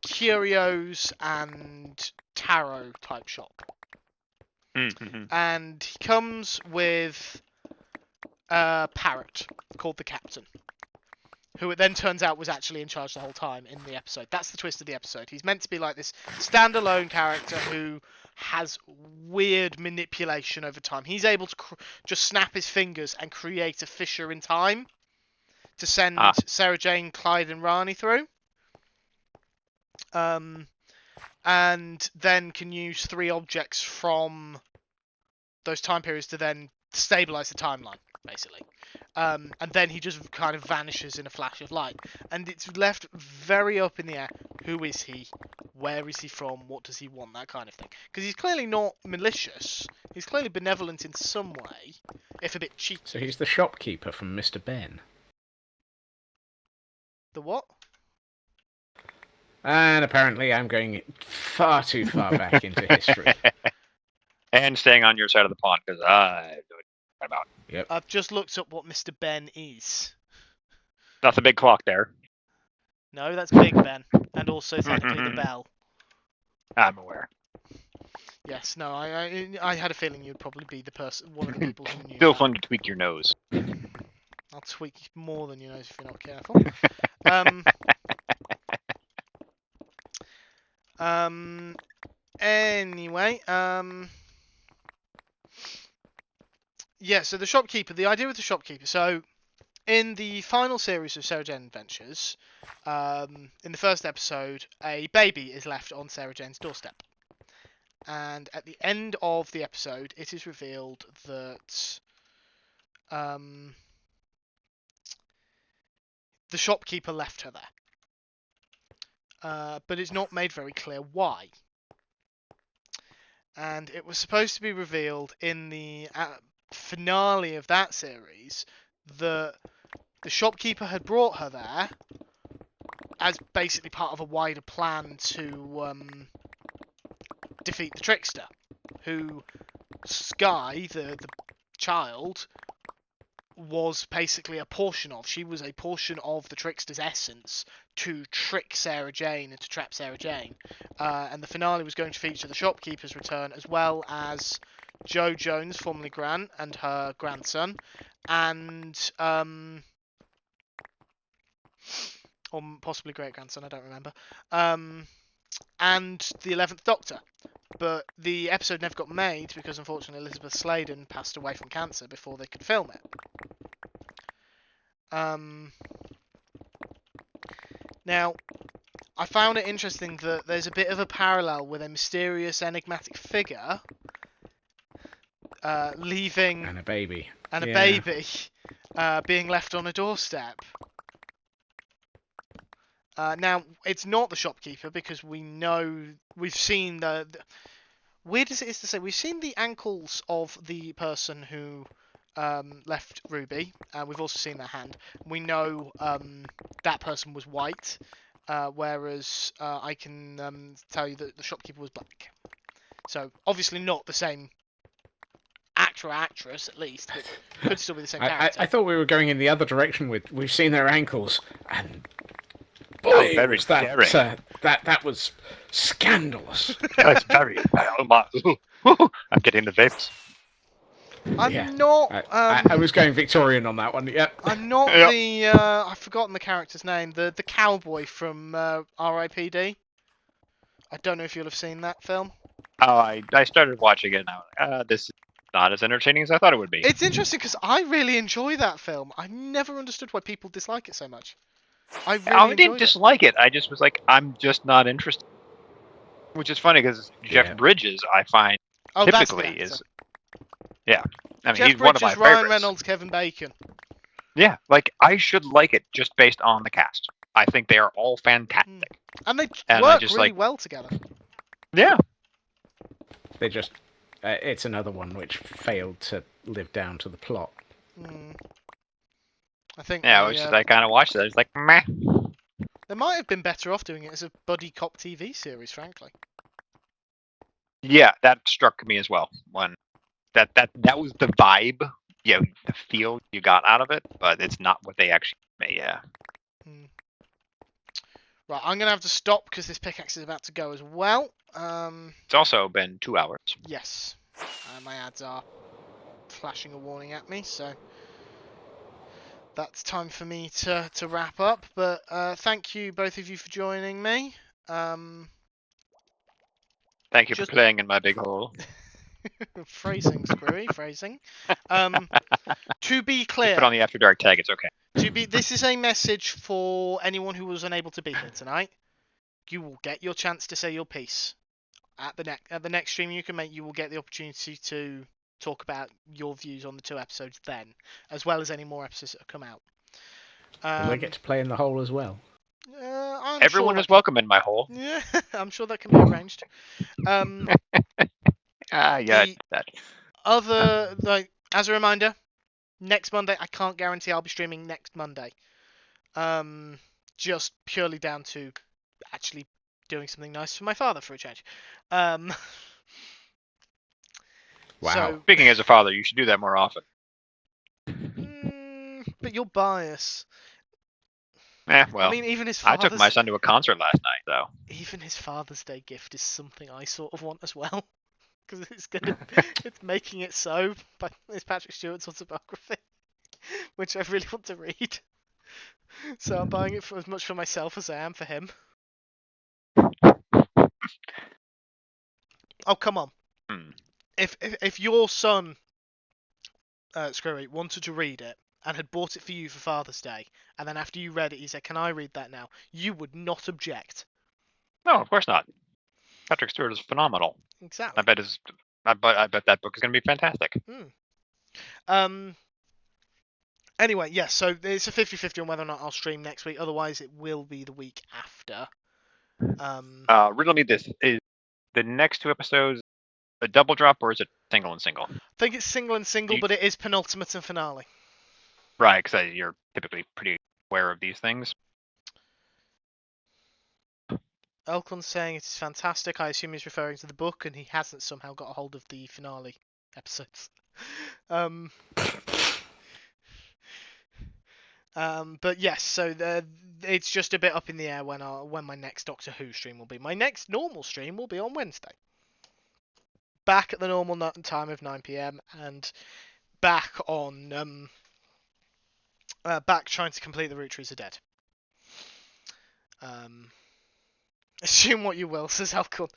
curios and tarot type shop. And he comes with a parrot called the Captain, who it then turns out was actually in charge the whole time in the episode. That's the twist of the episode. He's meant to be like this standalone character who has weird manipulation over time. He's able to just snap his fingers and create a fissure in time to send Sarah Jane, Clyde, and Rani through. And then can use 3 objects from those time periods to then stabilize the timeline, basically. And then he just kind of vanishes in a flash of light. And it's left very up in the air. Who is he? Where is he from? What does he want? That kind of thing. Because he's clearly not malicious. He's clearly benevolent in some way, if a bit cheeky. So he's the shopkeeper from Mr. Ben. The what? And apparently I'm going far too far back into history. And staying on your side of the pond, because I know what you're talking about. I've just looked up what Mr. Ben is. That's a big clock there. No, that's Big Ben, and also technically the bell. I'm aware. Yes, no, I had a feeling you'd probably be the person, one of the people who knew. Still that. fun to tweak your nose. I'll tweak more than your nose if you're not careful. Anyway, yeah. So the shopkeeper. The idea with the shopkeeper. So in the final series of Sarah Jane Adventures, in the first episode, a baby is left on Sarah Jane's doorstep. And at the end of the episode, it is revealed that the shopkeeper left her there. But it's not made very clear why. And it was supposed to be revealed in the finale of that series that the shopkeeper had brought her there as basically part of a wider plan to defeat the trickster, who Sky, the child, was basically a portion of. She was a portion of the trickster's essence to trick Sarah Jane and to trap Sarah Jane. And the finale was going to feature the shopkeeper's return, as well as Jo Jones, formerly Gran, and her grandson, and or possibly great-grandson, I don't remember, and the 11th Doctor. But the episode never got made because, unfortunately, Elizabeth Sladen passed away from cancer before they could film it. Now, I found it interesting that there's a bit of a parallel with a mysterious, enigmatic figure leaving... And a baby. And a baby being left on a doorstep. Now, it's not the shopkeeper because we know... We've seen the weird as it is to say, we've seen the ankles of the person who left Ruby. We've also seen their hand. We know that person was white, whereas I can tell you that the shopkeeper was black. So, obviously not the same actor or actress, at least, but could still be the same character. I thought we were going in the other direction with we've seen their ankles, and boy, very that was scandalous. That's very... I'm getting the vapes. I'm not... I was going Victorian on that one, yep. I'm not the... I've forgotten the character's name. The cowboy from R.I.P.D. I don't know if you'll have seen that film. Oh, I started watching it now. This is not as entertaining as I thought it would be. It's interesting because I really enjoy that film. I never understood why people dislike it so much. I didn't dislike it. I just was like, I'm just not interested. Which is funny because Jeff Bridges, I find, typically is... Yeah. I mean, Jeff he's Bridges, one of my Ryan favorites. Reynolds, Kevin Bacon. Yeah, like, I should like it just based on the cast. I think they are all fantastic. And they work really well together. Yeah. They just... it's another one which failed to live down to the plot. I think... Yeah, which is, I kind of watched it. I was like, meh. They might have been better off doing it as a buddy cop TV series, frankly. Yeah, that struck me as well. When that was the vibe, the feel you got out of it, but it's not what they actually made. Yeah. Right, I'm gonna have to stop because this pickaxe is about to go as well. It's also been 2 hours. Yes, my ads are flashing a warning at me, so that's time for me to wrap up. But thank you both of you for joining me. Thank you for playing in my big hole. Phrasing, Screwy, phrasing. To be clear, just put on the After Dark tag. It's okay. This is a message for anyone who was unable to be here tonight. You will get your chance to say your piece at the next stream you can make. You will get the opportunity to talk about your views on the 2 episodes then, as well as any more episodes that have come out. Will they get to play in the hole as well? Everyone is welcome in my hole. Yeah, I'm sure that can be arranged. That. as a reminder, next Monday, I can't guarantee I'll be streaming next Monday. Just purely down to actually doing something nice for my father for a change. Wow. So, Speaking as a father, you should do that more often. but you're biased. Well, I mean, even his I took father's my son to a concert last night, though. even his Father's Day gift is something I sort of want as well, because it's making it so. But it's Patrick Stewart's autobiography, which I really want to read. So I'm buying it for as much for myself as I am for him. Oh, come on. Hmm. If your son, Screwy, wanted to read it and had bought it for you for Father's Day, and then after you read it, he said, "Can I read that now?" You would not object. No, of course not. Patrick Stewart is phenomenal. Exactly. I bet that book is going to be fantastic. Anyway, yes, so it's a 50-50 on whether or not I'll stream next week. Otherwise, it will be the week after. Riddle me this: is the next 2 episodes a double drop, or is it single and single? I think it's single and single, but it is penultimate and finale. Right, because you're typically pretty aware of these things. Elcon's saying it is fantastic. I assume he's referring to the book, and he hasn't somehow got a hold of the finale episodes. But yes, so it's just a bit up in the air when my next Doctor Who stream will be. My next normal stream will be on Wednesday. Back at the normal time of 9 PM, and back on back trying to complete the Root Trees Are Dead. Assume what you will, says Alcon.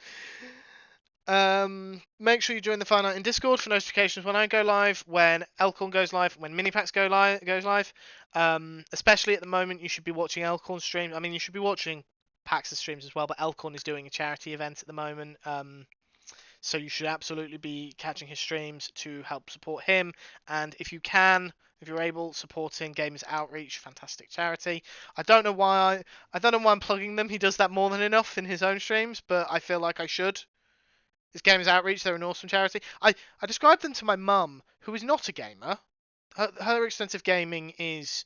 Make sure you join the Fire Night in Discord for notifications when I go live, when Elcorn goes live, when Minipax goes live. Especially at the moment, you should be watching Elcorn streams. I mean, you should be watching Pax's streams as well, but Elcorn is doing a charity event at the moment. So you should absolutely be catching his streams to help support him. And if you can, if you're able, supporting Gamers Outreach, fantastic charity. I don't know why I'm plugging them. He does that more than enough in his own streams, but I feel like I should. It's Gamers Outreach. They're an awesome charity. I described them to my mum, who is not a gamer. Her extensive gaming is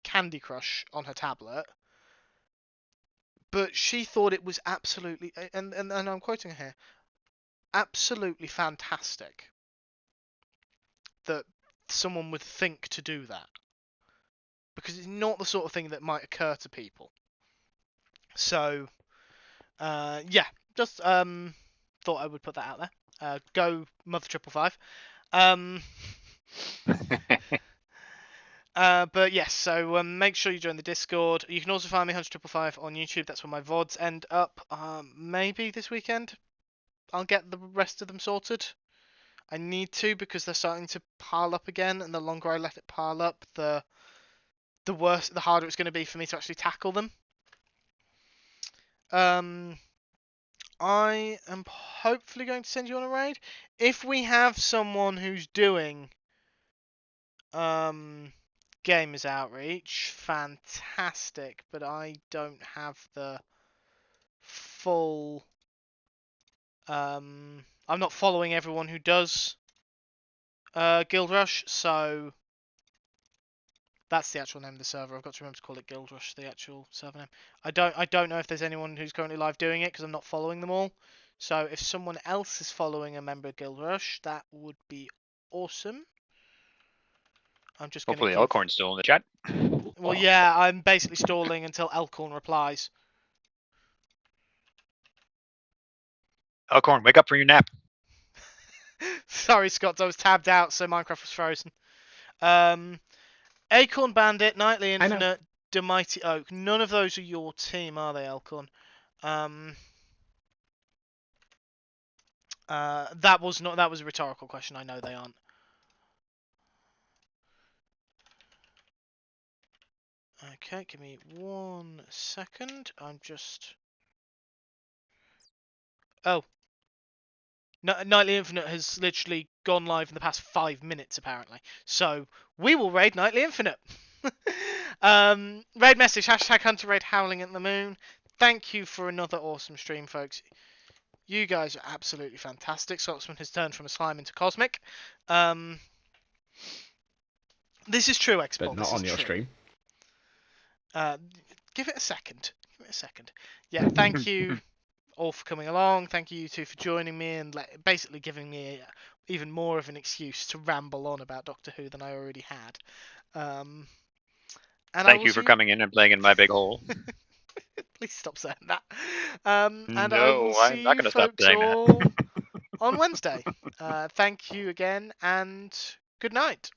Candy Crush on her tablet. But she thought it was absolutely, and I'm quoting her here, absolutely fantastic that someone would think to do that. Because it's not the sort of thing that might occur to people. So, yeah, just thought I would put that out there. Go Mother 555. But yes, so make sure you join the Discord. You can also find me 100 on YouTube. That's where my VODs end up. Maybe this weekend I'll get the rest of them sorted. I need to, because they're starting to pile up again, and the longer I let it pile up, the worse, the harder it's going to be for me to actually tackle them. I am hopefully going to send you on a raid. If we have someone who's doing Gamers Outreach, fantastic, but I don't have the full... I'm not following everyone who does Guild Rush, so that's the actual name of the server. I've got to remember to call it Guild Rush, the actual server name. I don't know if there's anyone who's currently live doing it, because I'm not following them all. So if someone else is following a member of Guild Rush, that would be awesome. I'm just going to Hopefully Elcorn's still in the chat. Well, yeah, I'm basically stalling until Elcorn replies. Elcorn, wake up from your nap. Sorry, Scott, I was tabbed out, so Minecraft was frozen. Acorn Bandit, Nightly Infinite, The Mighty Oak. None of those are your team, are they, Elcorn? That was a rhetorical question. I know they aren't. Okay, give me 1 second. I'm just... Oh. Nightly Infinite has literally gone live in the past 5 minutes, apparently. So, we will raid Nightly Infinite. Raid message, #HunterRaid Howling at the Moon. Thank you for another awesome stream, folks. You guys are absolutely fantastic. Scotsman has turned from a slime into cosmic. This is true, X-Ball. But not This is on your true. stream. Give it a second. Give it a second. Yeah, thank you all for coming along. Thank you two for joining me and basically giving me even more of an excuse to ramble on about Doctor Who than I already had. And Thank you for coming in and playing in my big hole. Please stop saying that. And I will No, I'm see not you going to stop folks saying all that. on Wednesday. Thank you again, and good night.